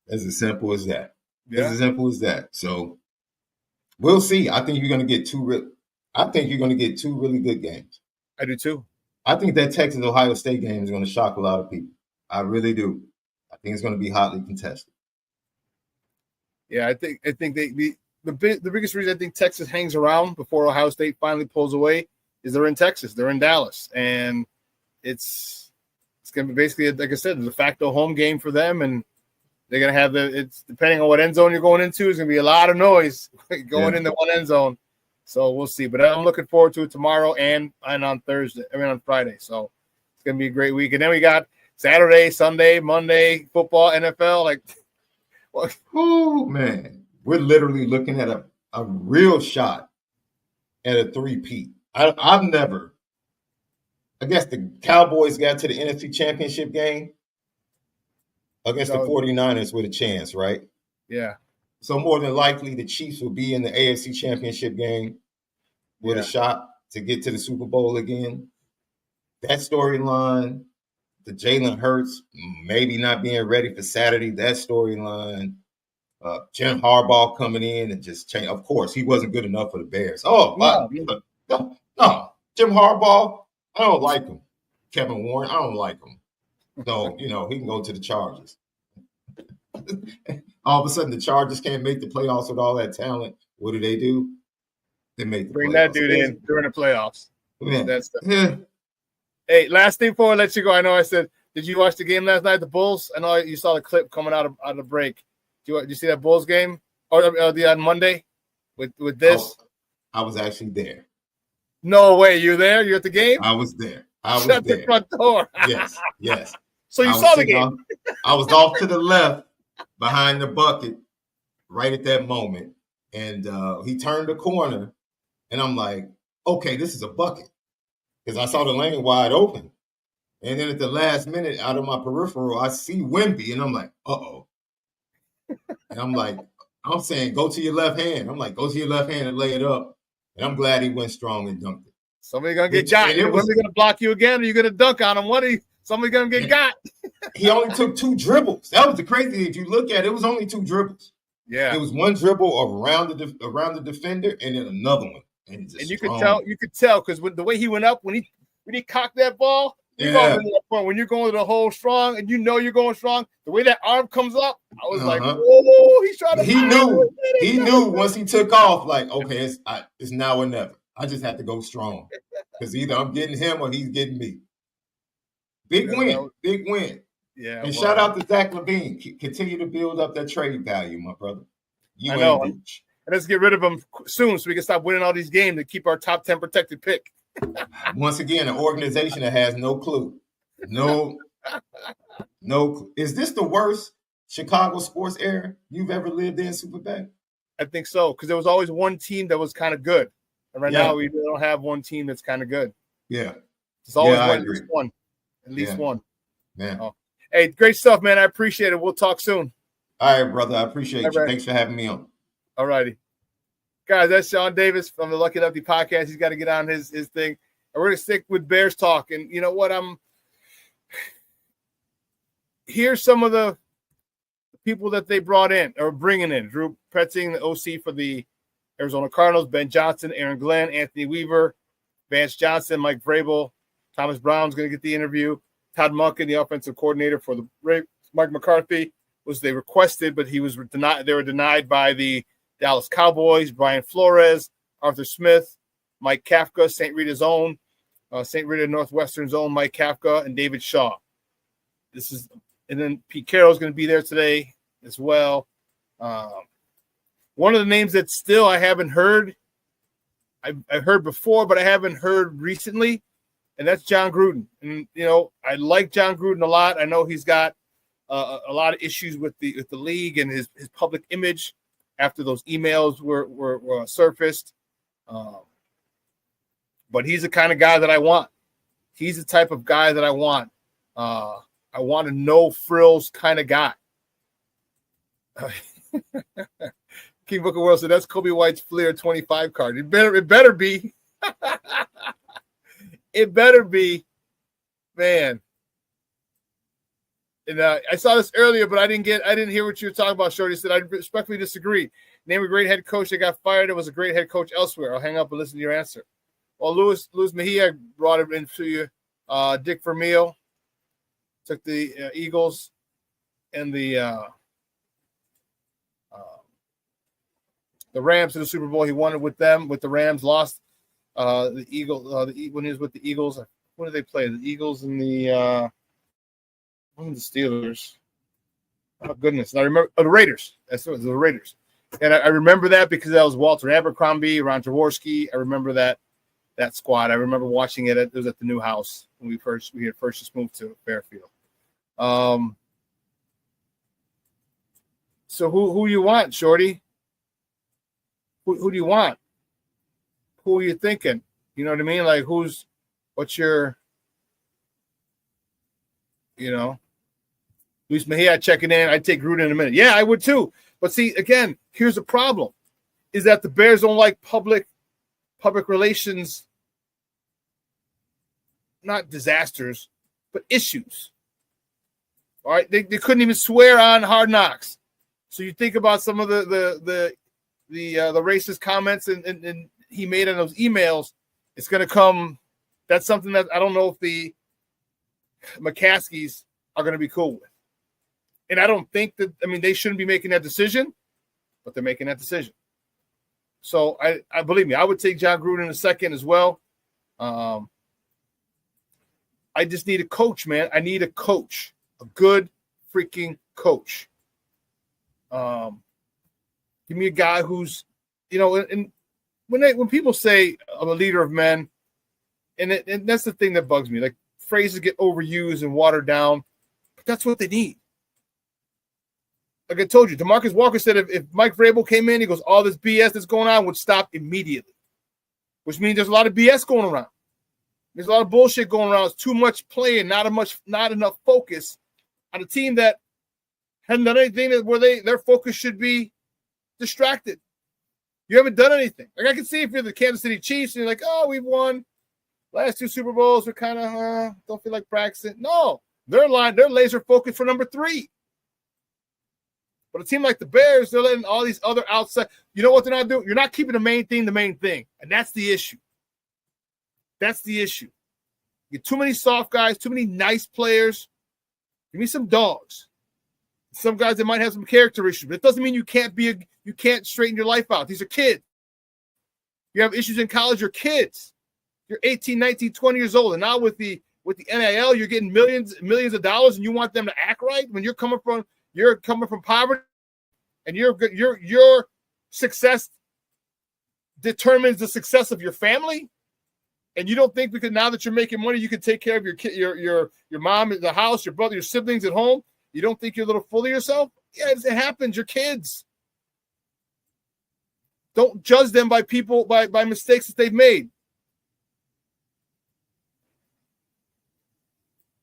It's as simple as that. Yeah. It's as simple as that. So we'll see. I think you're going to get two really good games. I do too. I think that Texas-Ohio State game is going to shock a lot of people. I really do. I think it's going to be hotly contested. Yeah, I think the biggest reason I think Texas hangs around before Ohio State finally pulls away is they're in Texas, they're in Dallas, and it's going to be basically, like I said, the de facto home game for them, and they're going to have it's depending on what end zone you're going into, is going to be a lot of noise going into one end zone. So we'll see, but I'm looking forward to it tomorrow and on Friday. So it's going to be a great week, and then we got Saturday, Sunday, Monday football, NFL, oh man, we're literally looking at a real shot at a three-peat. I've never. I guess the Cowboys got to the NFC Championship game against the 49ers with a chance, right? Yeah. So more than likely, the Chiefs will be in the AFC Championship game with a shot to get to the Super Bowl again. That storyline. The Jalen Hurts maybe not being ready for Saturday, that storyline. Jim Harbaugh coming in and just change. Of course, he wasn't good enough for the Bears. No. Jim Harbaugh, I don't like him. Kevin Warren, I don't like him. So, he can go to the Chargers. All of a sudden, the Chargers can't make the playoffs with all that talent. What do? They make the bring playoffs. that dude in during the playoffs. Yeah. Hey, last thing before I let you go, I know I said, did you watch the game last night, the Bulls? I know you saw the clip coming out of the break. Did you see that Bulls game? Or on Monday with this? I was actually there. No way. You're there? You're at the game? I was there. I was Shut there. the front door. Yes. So you saw the game. I was off to the left behind the bucket right at that moment. And he turned the corner. And I'm like, okay, this is a bucket. Because I saw the lane wide open. And then at the last minute, out of my peripheral, I see Wemby. And I'm like, uh-oh. And I'm saying, go to your left hand. I'm like, go to your left hand and lay it up. And I'm glad he went strong and dunked it. Somebody going to get got. Wemby going to block you again, or you going to dunk on him? Somebody going to get got. He only took 2 dribbles. That was the crazy thing. If you look at it, it was only 2 dribbles. Yeah. It was 1 dribble around the defender and then another one. And you could tell because the way he went up when he cocked that ball, when you're going to the hole strong and you know you're going strong, the way that arm comes up, I was like, "Whoa!" He's trying to. He knew once he took off, like, okay, it's now or never. I just have to go strong because either I'm getting him or he's getting me. Big win. Yeah. And shout out to Zach LaVine. Continue to build up that trade value, my brother. I know. And let's get rid of him soon so we can stop winning all these games and keep our top 10 protected pick. Once again, an organization that has no clue. No clue. Is this the worst Chicago sports era you've ever lived in, SuperBack? I think so, because there was always one team that was kind of good. And right now we don't have one team that's kind of good. Yeah. It's always one. At least one. Yeah. Oh. Hey, great stuff, man. I appreciate it. We'll talk soon. All right, brother. I appreciate you. Thanks for having me on. All righty. Guys, that's Shaun Davis from the Lucky Lefty podcast. He's got to get on his thing. And we're going to stick with Bears talk. And you know what? Here's some of the people that they brought in or bringing in. Drew Petzing, the OC for the Arizona Cardinals, Ben Johnson, Aaron Glenn, Anthony Weaver, Vance Johnson, Mike Vrabel, Thomas Brown's going to get the interview. Todd Monken, the offensive coordinator for the Ravens. Mike McCarthy they requested, but he was denied. They were denied by the Dallas Cowboys. Brian Flores, Arthur Smith, Mike Kafka, St. Rita's own, St. Rita Northwestern's own Mike Kafka, and David Shaw. And then Pete Carroll's going to be there today as well. One of the names that still I haven't heard, I've heard before, but I haven't heard recently, and that's John Gruden. And, I like John Gruden a lot. I know he's got a lot of issues with the league and his public image after those emails were surfaced. But he's the kind of guy that I want. He's the type of guy that I want. I want a no-frills kind of guy. King Booker World said, that's Kobe White's Fleer 25 card. It better be. It better be. Man. And I saw this earlier, but I didn't hear what you were talking about, Shorty. He said, I respectfully disagree. Name a great head coach that got fired. It was a great head coach elsewhere. I'll hang up and listen to your answer. Well, Luis Mejia brought it into you. Dick Vermeil took the Eagles and the Rams to the Super Bowl. He won it with them, with the Rams, lost the Eagles when he was with the Eagles. What did they play? The Eagles and the Steelers. Oh, goodness. And I remember the Raiders. That's what it was, the Raiders. And I remember that because that was Walter Abercrombie, Ron Jaworski. I remember that squad. I remember watching it. It was at the new house when we had first just moved to Fairfield. So who you want, Shorty? Who do you want? Who are you thinking? You know what I mean? Like what's your, Luis Mejia checking in. I'd take Gruden in a minute. Yeah, I would too. But see, again, here's the problem, is that the Bears don't like public relations, not disasters, but issues. All right, they couldn't even swear on Hard Knocks. So you think about some of the racist comments and he made in those emails. It's going to come. That's something that I don't know if the McCaskies are going to be cool with. And I don't think that. I mean, they shouldn't be making that decision, but they're making that decision. So I believe me, I would take John Gruden in a second as well. I just need a coach, man. I need a coach, a good freaking coach. Give me a guy who's, and when people say I'm a leader of men, and that's the thing that bugs me. Like, phrases get overused and watered down, but that's what they need. Like I told you, DeMarcus Walker said if Mike Vrabel came in, he goes, all this BS that's going on would stop immediately, which means there's a lot of BS going around. There's a lot of bullshit going around. It's too much playing, not enough focus on a team that hadn't done anything where their focus should be distracted. You haven't done anything. Like, I can see if you're the Kansas City Chiefs and you're like, oh, we've won last 2 Super Bowls. We're kind of don't feel like practicing. No, they're laser focused for number 3. But a team like the Bears, they're letting all these other outside. You know what they're not doing? You're not keeping the main thing, and that's the issue. That's the issue. You get too many soft guys, too many nice players. Give me some dogs. Some guys that might have some character issues, but it doesn't mean you can't straighten your life out. These are kids. You have issues in college, you're kids. You're 18, 19, 20 years old, and now with the NIL, you're getting millions of dollars, and you want them to act right when you're coming from poverty, and your success determines the success of your family. And you don't think because now that you're making money, you can take care of your kid, your mom in the house, your brother, your siblings at home. You don't think you're a little full of yourself? Yeah, it happens. You're kids. Don't judge them by mistakes that they've made.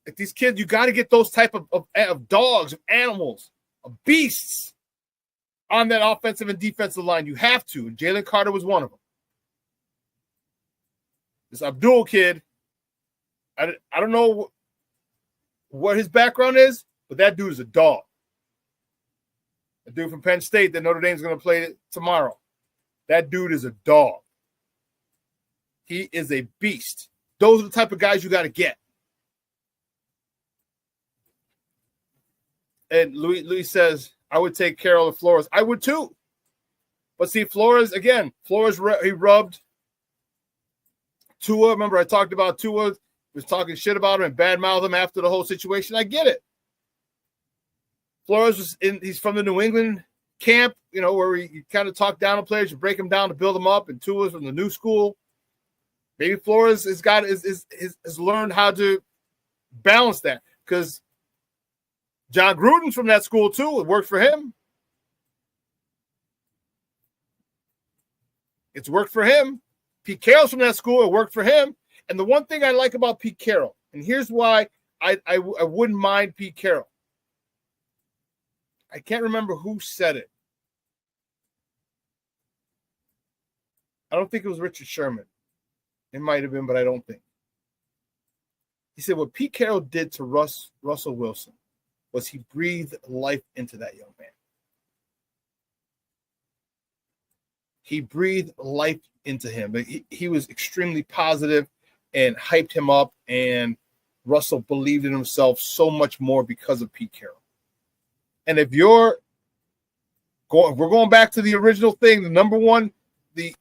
Like these kids, you got to get those type of dogs, of animals, of beasts on that offensive and defensive line. You have to. And Jalen Carter was one of them. This Abdul kid, I don't know what his background is, but that dude is a dog. A dude from Penn State that Notre Dame's going to play tomorrow. That dude is a dog. He is a beast. Those are the type of guys you got to get. And Louis says, I would take Carroll or Flores. I would too. But see, Flores, he rubbed Tua. Remember, I talked about Tua, was talking shit about him and badmouthed him after the whole situation. I get it. Flores he's from the New England camp, where you kind of talk down on players, you break them down to build them up, and Tua's from the new school. Maybe Flores has learned how to balance that, because John Gruden's from that school too. It worked for him. It's worked for him. Pete Carroll's from that school. It worked for him. And the one thing I like about Pete Carroll, and here's why I wouldn't mind Pete Carroll. I can't remember who said it. I don't think it was Richard Sherman. It might have been, but I don't think. He said what Pete Carroll did to Russell Wilson was he breathed life into that young man. He breathed life into him. But he was extremely positive and hyped him up, and Russell believed in himself so much more because of Pete Carroll. And if we're going back to the original thing, the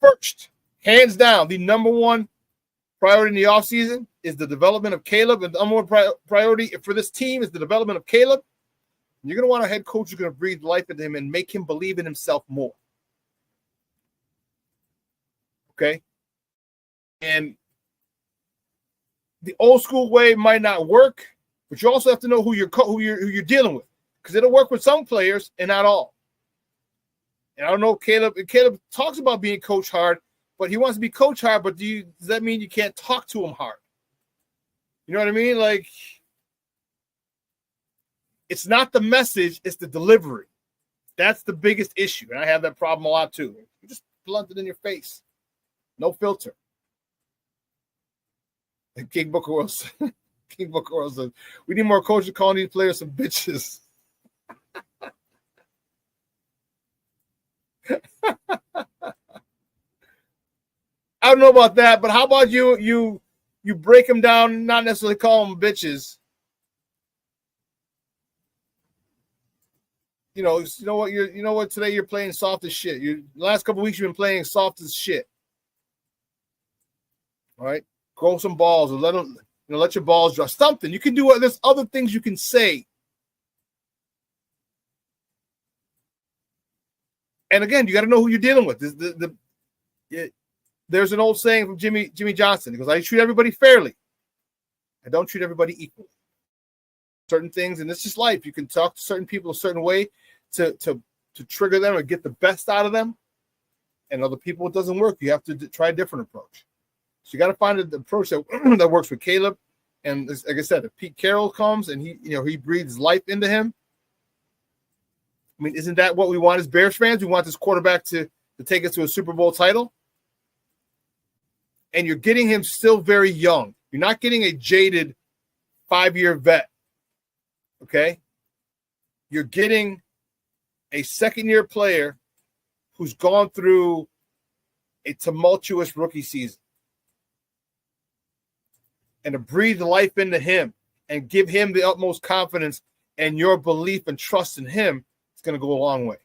first, hands down, the number one priority in the offseason is the development of Caleb, and the number one priority for this team is the development of Caleb. You're going to want a head coach who's going to breathe life into him and make him believe in himself more. Okay? And the old school way might not work, but you also have to know who you're dealing with, because it'll work with some players and not all. And I don't know, Caleb talks about being coach hard, but he wants to be coach hard, but does that mean you can't talk to him hard? You know what I mean? Like, it's not the message, it's the delivery. That's the biggest issue. And I have that problem a lot too. You just blunt it in your face. No filter. And King Booker Wilson. King Booker Wilson. We need more coaches calling these players some bitches. I don't know about that, but how about you break them down, not necessarily call them bitches. You know what? Today you're playing soft as shit. The last couple of weeks you've been playing soft as shit. All right, grow some balls or let your balls drop. Something you can do. There's other things you can say. And again, you got to know who you're dealing with. There's an old saying from Jimmy Johnson. He goes, I treat everybody fairly. I don't treat everybody equally. Certain things, and this is life. You can talk to certain people a certain way to trigger them or get the best out of them. And other people, it doesn't work. You have to try a different approach. So you got to find an approach that works with Caleb. And like I said, if Pete Carroll comes and he breathes life into him, I mean, isn't that what we want as Bears fans? We want this quarterback to take us to a Super Bowl title. And you're getting him still very young. You're not getting a jaded 5-year vet. Okay? You're getting a second-year player who's gone through a tumultuous rookie season. And to breathe life into him and give him the utmost confidence and your belief and trust in him, it's going to go a long way.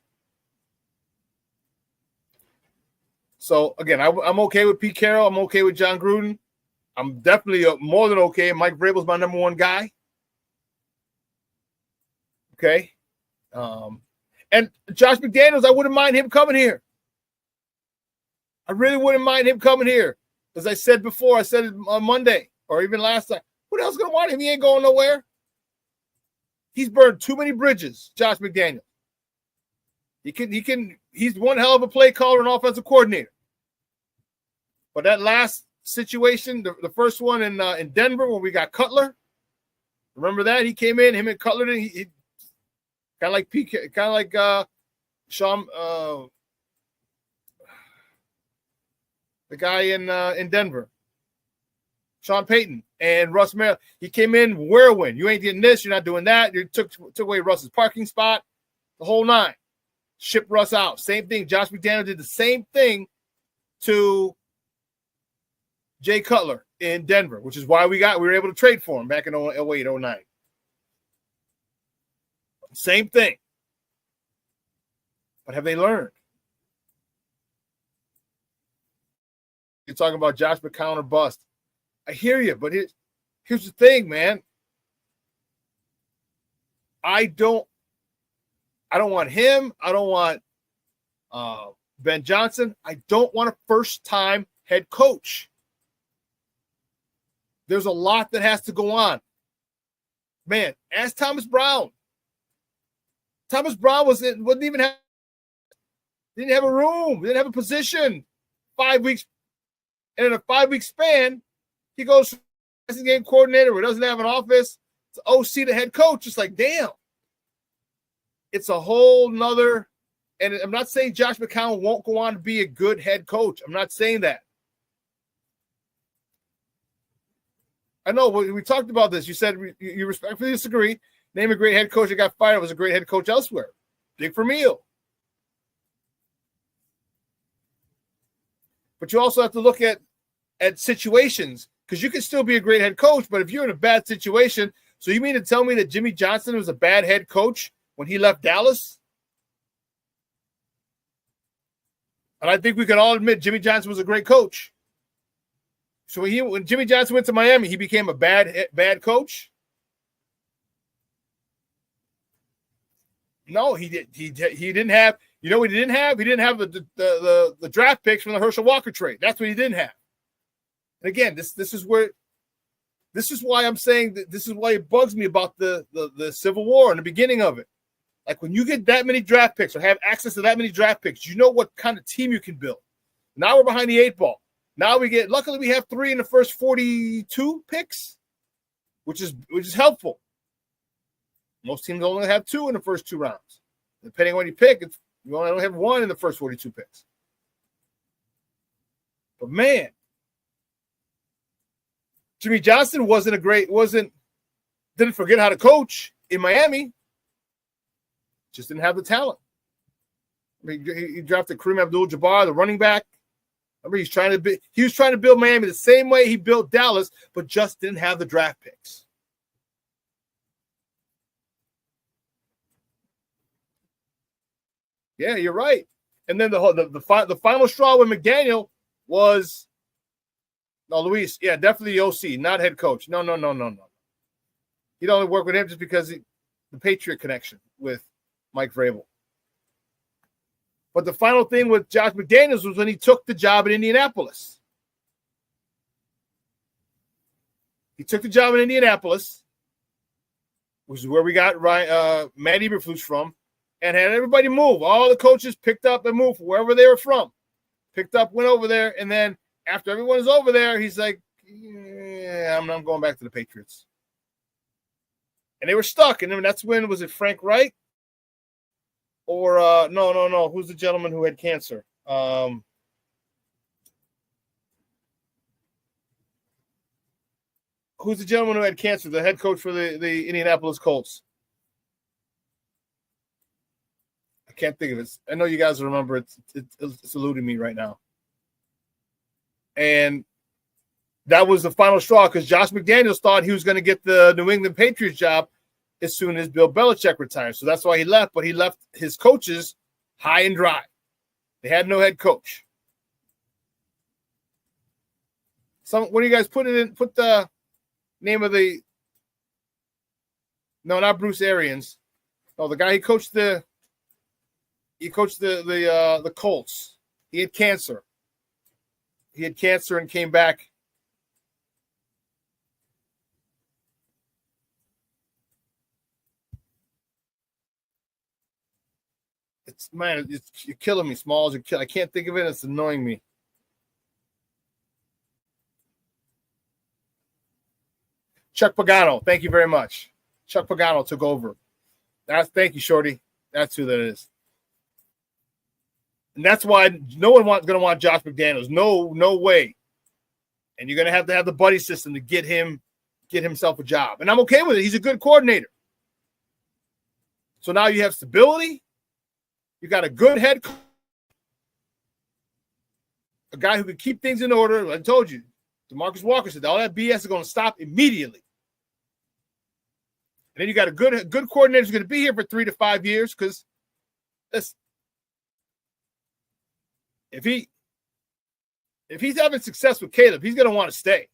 So, again, I'm okay with Pete Carroll. I'm okay with John Gruden. I'm definitely more than okay. Mike Vrabel's my number one guy. Okay? And Josh McDaniels, I wouldn't mind him coming here. I really wouldn't mind him coming here. As I said before, I said it on Monday or even last time. Who the hell's going to want him? He ain't going nowhere. He's burned too many bridges, Josh McDaniels. He's one hell of a play caller and offensive coordinator. But that last situation, the first one in Denver where we got Cutler, remember that? He came in, him and Cutler, he kind of like Shaun, the guy in Denver, Sean Payton and Russ Merrill. He came in whirlwind. You ain't getting this. You're not doing that. You took away Russ's parking spot, the whole nine. Ship Russ out. Same thing. Josh McDaniels did the same thing to Jay Cutler in Denver, which is why we were able to trade for him back in 08, 09. Same thing. But have they learned? You're talking about Josh McCown or bust. I hear you, but here's the thing, man. I don't want him. I don't want Ben Johnson. I don't want a first-time head coach. There's a lot that has to go on. Man, ask Thomas Brown. Thomas Brown didn't have a room, didn't have a position. 5 weeks, and in a 5-week span, he goes from passing game coordinator who doesn't have an office to OC to head coach. It's like, damn. It's a whole nother, and I'm not saying Josh McCown won't go on to be a good head coach. I'm not saying that. I know we talked about this. You said you respectfully disagree. Name a great head coach that got fired. Was a great head coach elsewhere. Dick Vermeil. But you also have to look at situations, because you can still be a great head coach, but if you're in a bad situation, so you mean to tell me that Jimmy Johnson was a bad head coach when he left Dallas? And I think we can all admit Jimmy Johnson was a great coach. So when Jimmy Johnson went to Miami, he became a bad coach? No, he didn't have. You know what he didn't have? He didn't have the draft picks from the Herschel Walker trade. That's what he didn't have. And again, this is why I'm saying that this is why it bugs me about the Civil War and the beginning of it. Like when you get that many draft picks or have access to that many draft picks, you know what kind of team you can build. Now we're behind the 8 ball. Now luckily we have 3 in the first 42 picks, which is helpful. Most teams only have 2 in the first 2 rounds. Depending on what you pick, you only have 1 in the first 42 picks. But man, Jimmy Johnson didn't forget how to coach in Miami. Just didn't have the talent. I mean, he drafted Kareem Abdul-Jabbar, the running back. Remember, he was trying to build Miami the same way he built Dallas, but just didn't have the draft picks. Yeah, you're right. And then the final straw with McDaniel was Luis. Yeah, definitely the OC, not head coach. No. He'd only work with him just because the Patriot connection with Mike Vrabel. But the final thing with Josh McDaniels was when he took the job in Indianapolis. He took the job in Indianapolis, which is where we got Matt Eberflus from, and had everybody move. All the coaches picked up and moved wherever they were from. Picked up, went over there, and then after everyone is over there, he's like, yeah, I'm going back to the Patriots. And they were stuck. And then that's when, was it Frank Reich? Or, no. Who's the gentleman who had cancer? Who's the gentleman who had cancer? The head coach for the Indianapolis Colts. I can't think of it. I know you guys remember. It's eluding me right now. And that was the final straw because Josh McDaniels thought he was going to get the New England Patriots job as soon as Bill Belichick retired. So that's why he left, but he left his coaches high and dry. They had no head coach. What do you guys put it in? Put the name of the no, not Bruce Arians. No, the guy he coached the Colts. He had cancer. He had cancer and came back. You're killing me, Smalls. I can't think of it. It's annoying me. Chuck Pagano, thank you very much. Chuck Pagano took over. Thank you, Shorty. That's who that is. And that's why no one going to want Josh McDaniels. No way. And you're going to have the buddy system to get himself a job. And I'm okay with it. He's a good coordinator. So now you have stability. You got a good head coach. A guy who can keep things in order. I told you. DeMarcus Walker said all that BS is going to stop immediately. And then you got a good coordinator who's going to be here for 3 to 5 years because if he's having success with Caleb, he's going to want to stay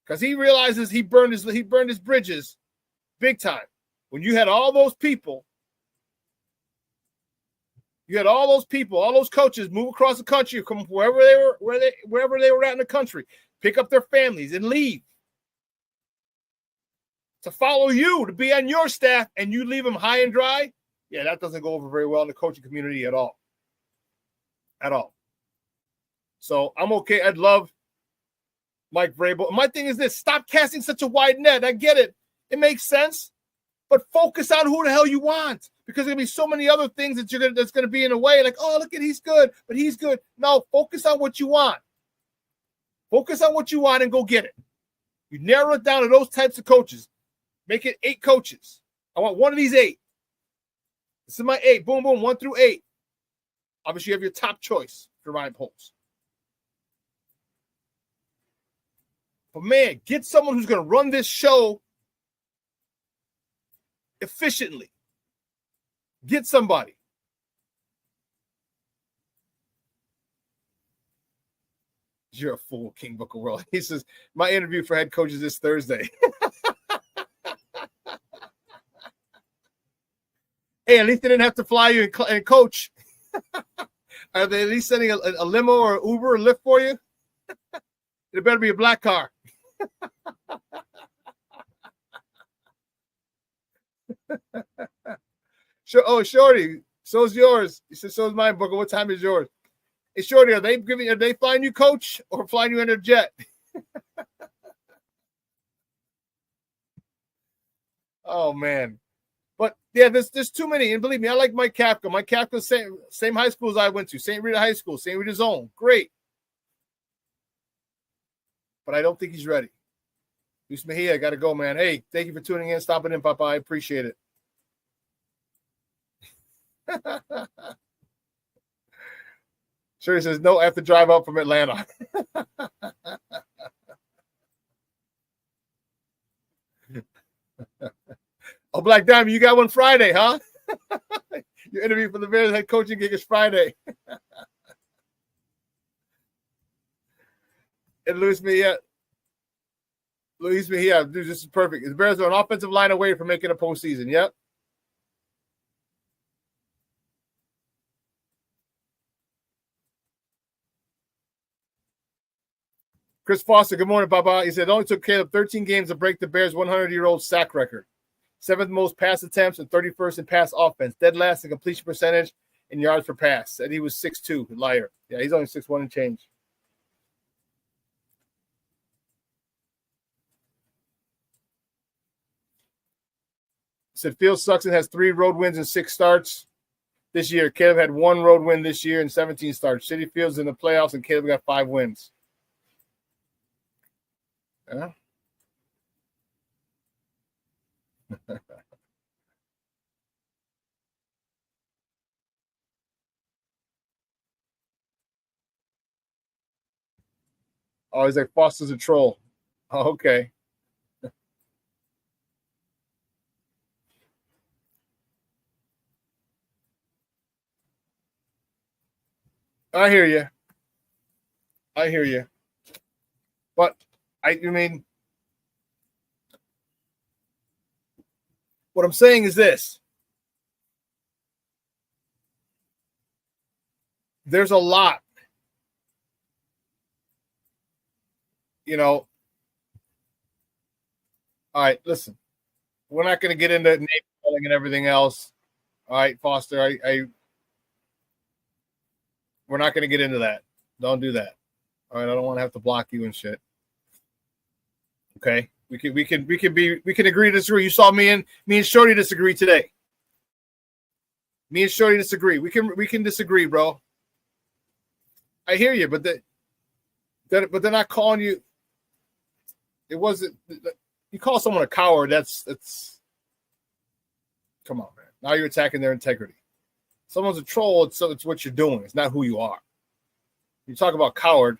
because he realizes he burned his bridges big time. When you had all those people, all those coaches move across the country, come wherever they were at in the country, pick up their families and leave to follow you, to be on your staff, and you leave them high and dry. Yeah, that doesn't go over very well in the coaching community at all. At all. So I'm okay. I'd love Mike Vrabel. My thing is this: stop casting such a wide net. I get it; it makes sense, but focus on who the hell you want, because there's gonna be so many other things that's gonna be in the way. Like, oh, look at he's good, but he's good. No, focus on what you want. Focus on what you want and go get it. You narrow it down to those types of coaches. Make it 8 coaches. I want one of these 8. This is my 8. Boom, boom, 1 through 8. Obviously, you have your top choice for Ryan Poles. But, man, get someone who's going to run this show efficiently. Get somebody. You're a fool, King Booker World. He says, my interview for head coach is this Thursday. Hey, at least they didn't have to fly you and coach. Are they at least sending a limo or Uber or Lyft for you? It better be a black car. Sure. Oh, Shorty, so's yours. He said, so's mine, Booker. What time is yours? Hey, Shorty, are they flying you coach or flying you in a jet? Oh, man. But, yeah, there's too many. And believe me, I like Mike Kafka. Mike Kafka's same high school as I went to, St. Rita High School, St. Rita's own. Great. But I don't think he's ready. Luis Mejia, I got to go, man. Hey, thank you for tuning in, stopping in, Papa. I appreciate it. Sure, he says, no, I have to drive up from Atlanta. Oh, Black Diamond, you got one Friday, huh? Your interview for the Bears head coaching gig is Friday. And Luis Mejia, dude, this is perfect. The Bears are an offensive line away from making a postseason. Yep. Chris Foster, good morning, Baba. He said it only took Caleb 13 games to break the Bears' 100-year-old sack record. 7th most pass attempts and 31st in pass offense. Dead last in completion percentage and yards per pass. Said he was 6'2", liar. Yeah, he's only 6'1" and change. Said Fields sucks and has 3 road wins and 6 starts this year. Caleb had 1 road win this year and 17 starts. City Fields in the playoffs and Caleb got 5 wins. Yeah. Oh, he's like Foster's a troll. Oh, okay. I hear you. But I mean, what I'm saying is this. There's a lot. All right, listen. We're not going to get into name calling and everything else. All right, Foster, we're not going to get into that. Don't do that. All right, I don't want to have to block you and shit. Okay, we can agree to disagree. You saw me and Shorty disagree today. Me and Shorty disagree. We can disagree, bro. I hear you, but they're not calling you. It wasn't. You call someone a coward. That's. Come on, man. Now you're attacking their integrity. Someone's a troll. It's what you're doing. It's not who you are. You talk about coward.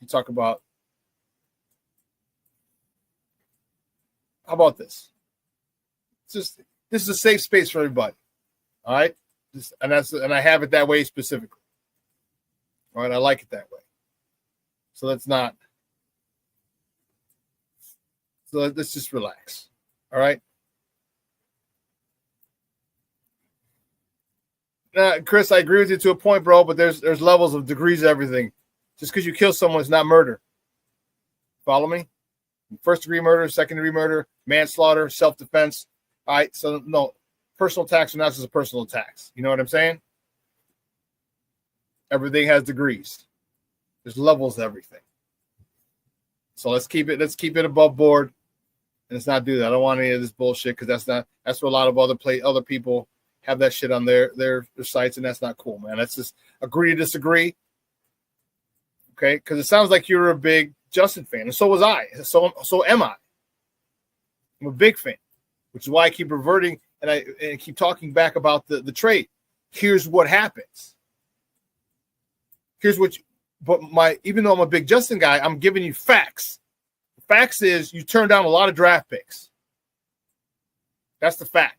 You talk about. How about this? This is a safe space for everybody. All right, and I have it that way specifically. All right, I like it that way. So let's just relax. All right. Chris, I agree with you to a point, bro, but there's levels of degrees of everything. Just because you kill someone is not murder. Follow me? First-degree murder, second-degree murder, manslaughter, self-defense. All right, so no, personal attacks are not just a personal attacks. You know what I'm saying? Everything has degrees. There's levels to everything. So let's keep it above board, and let's not do that. I don't want any of this bullshit because that's what a lot of other people have that shit on their sites, and that's not cool, man. Let's just agree to disagree. Okay, because it sounds like you're a big Justin fan, and so was I. So am I. I'm a big fan, which is why I keep reverting and I keep talking back about the trade. Here's what happens. Even though I'm a big Justin guy, I'm giving you facts. The facts is you turned down a lot of draft picks. That's the fact.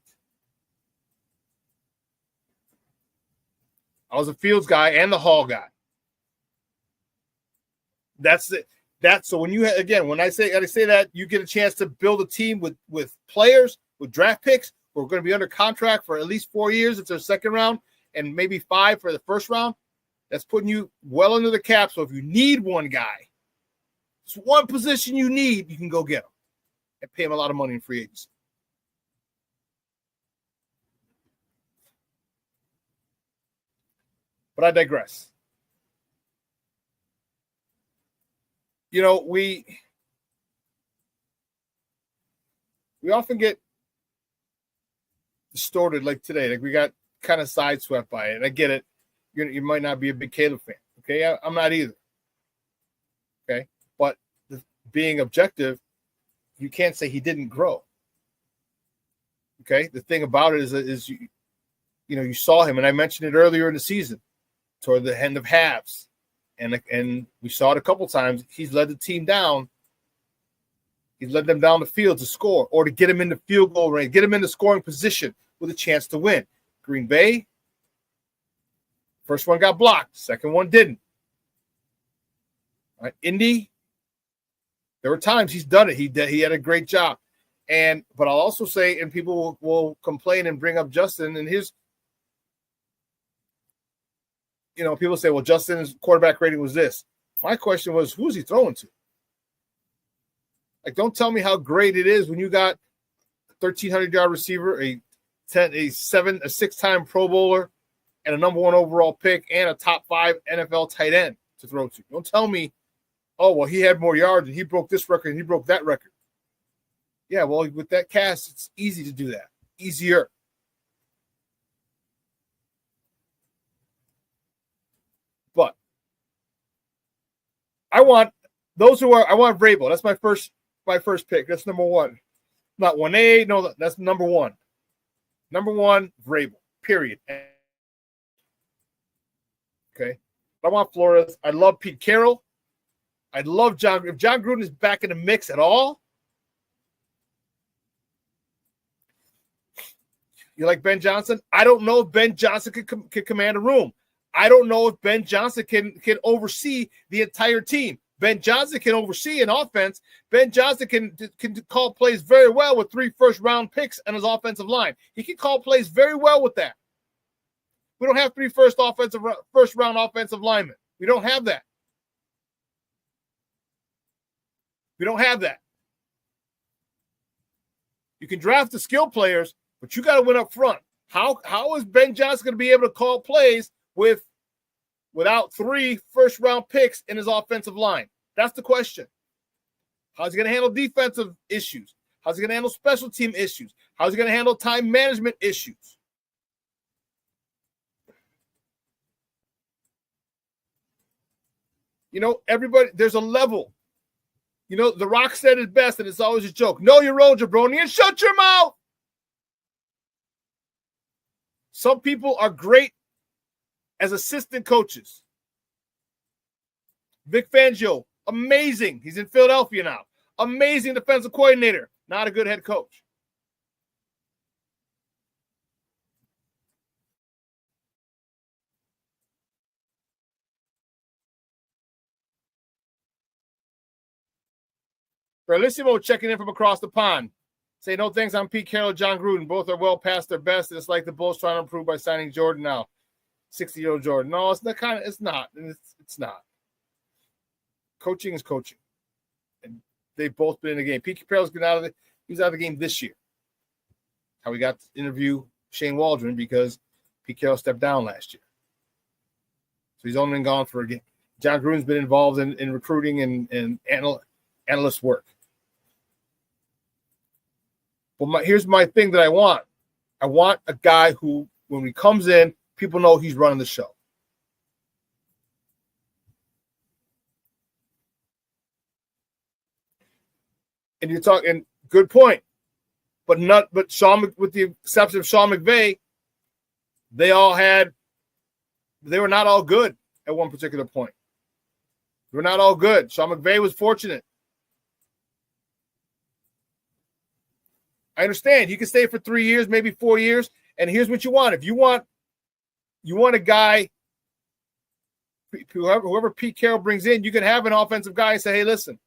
I was a Fields guy and the Hall guy. That's it. So when when I say that, you get a chance to build a team with players, with draft picks who are going to be under contract for at least 4 years if they're second round and maybe 5 for the first round. That's putting you well under the cap. So if you need one guy, it's one position you need, you can go get him and pay him a lot of money in free agency. But I digress. We often get distorted like today. Like we got kind of sideswept by it. I get it. You might not be a big Caleb fan. Okay, I'm not either. Okay, but being objective, you can't say he didn't grow. Okay, the thing about it is you saw him, and I mentioned it earlier in the season, toward the end of halves, and we saw it a couple times. He's led the team down. He's led them down the field to score or to get him in the field goal range, get him in the scoring position with a chance to win. Green Bay. First one got blocked. Second one didn't. All right, Indy. There were times he's done it. He had a great job. But I'll also say, and people will complain and bring up Justin and his. People say, well, Justin's quarterback rating was this. My question was, who's he throwing to? Like, don't tell me how great it is when you got a 1,300-yard receiver, a 6-time Pro Bowler, and a number 1 overall pick, and a top 5 NFL tight end to throw to. Don't tell me, oh, well, he had more yards and he broke this record and he broke that record. Yeah, well, with that cast, it's easy to do that. Easier. But I want Vrabel. That's my first pick. That's number 1. Not 1A. No, that's number 1. Number 1, Vrabel. Period. Okay. I want Flores. I love Pete Carroll. I love John. If John Gruden is back in the mix at all, you like Ben Johnson? I don't know if Ben Johnson can command a room. I don't know if Ben Johnson can oversee the entire team. Ben Johnson can oversee an offense. Ben Johnson can call plays very well with 3 first-round picks and his offensive line. He can call plays very well with that. We don't have 3 first-round offensive linemen. We don't have that. We don't have that. You can draft the skill players, but you got to win up front. How is Ben Johnson going to be able to call plays without 3 first-round picks in his offensive line? That's the question. How's he going to handle defensive issues? How's he going to handle special team issues? How's he going to handle time management issues? You know, everybody, there's a level. You know, The Rock said it best, and it's always a joke. Know your role, jabroni, and shut your mouth. Some people are great as assistant coaches. Vic Fangio, amazing. He's in Philadelphia now. Amazing defensive coordinator. Not a good head coach. Bellissimo checking in from across the pond. Say no thanks on Pete Carroll, John Gruden. Both are well past their best. It's like the Bulls trying to improve by signing Jordan now. 60-year-old Jordan. No, it's not. It's not. It's not. Coaching is coaching. And they've both been in the game. Pete Carroll's been out of the game this year. How we got to interview Shane Waldron because Pete Carroll stepped down last year. So he's only been gone for a game. John Gruden's been involved in recruiting and analyst work. Well, here's my thing that I want. I want a guy who, when he comes in, people know he's running the show. And you're talking, good point. But Shaun, with the exception of Sean McVay, they were not all good at one particular point. They were not all good. Sean McVay was fortunate. I understand. You can stay for 3 years, maybe 4 years, and here's what you want. If you want a guy, whoever Pete Carroll brings in, you can have an offensive guy and say, hey, listen,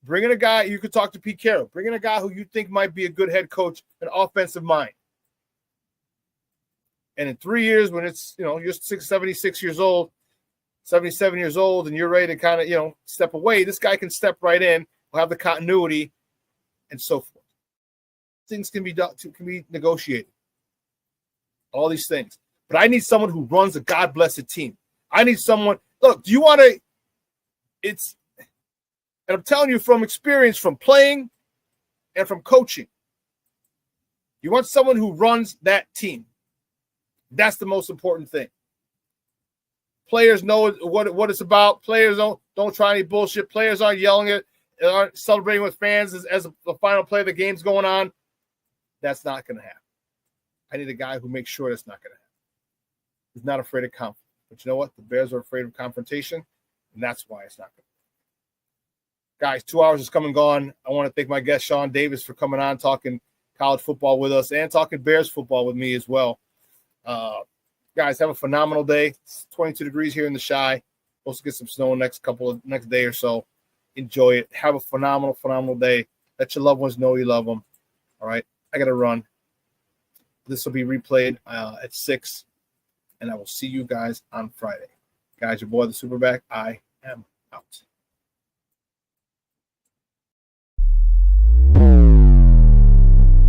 bring in a guy, you could talk to Pete Carroll. Bring in a guy who you think might be a good head coach, an offensive mind. And in 3 years, when it's, you're 76 years old, 77 years old, and you're ready to kind of, step away, this guy can step right in, will have the continuity, and so forth. Things can be negotiated. All these things. But I need someone who runs a God-blessed team. I need someone, look, do you want to, and I'm telling you from experience, from playing and from coaching, you want someone who runs that team. That's the most important thing. Players know what it's about. Players don't try any bullshit. Players aren't yelling it, aren't celebrating with fans as the final play of the game's going on. That's not going to happen. I need a guy who makes sure that's not going to happen. He's not afraid of conflict. But you know what? The Bears are afraid of confrontation, and that's why it's not going to happen. Guys, 2 hours is come and gone. I want to thank my guest, Shaun Davis, for coming on, talking college football with us, and talking Bears football with me as well. Guys, have a phenomenal day. It's 22 degrees here in the Chi. Supposed to get some snow next day or so. Enjoy it. Have a phenomenal day. Let your loved ones know you love them. All right. I got to run. This will be replayed at 6, and I will see you guys on Friday. Guys, your boy, the SuperBack, I am out.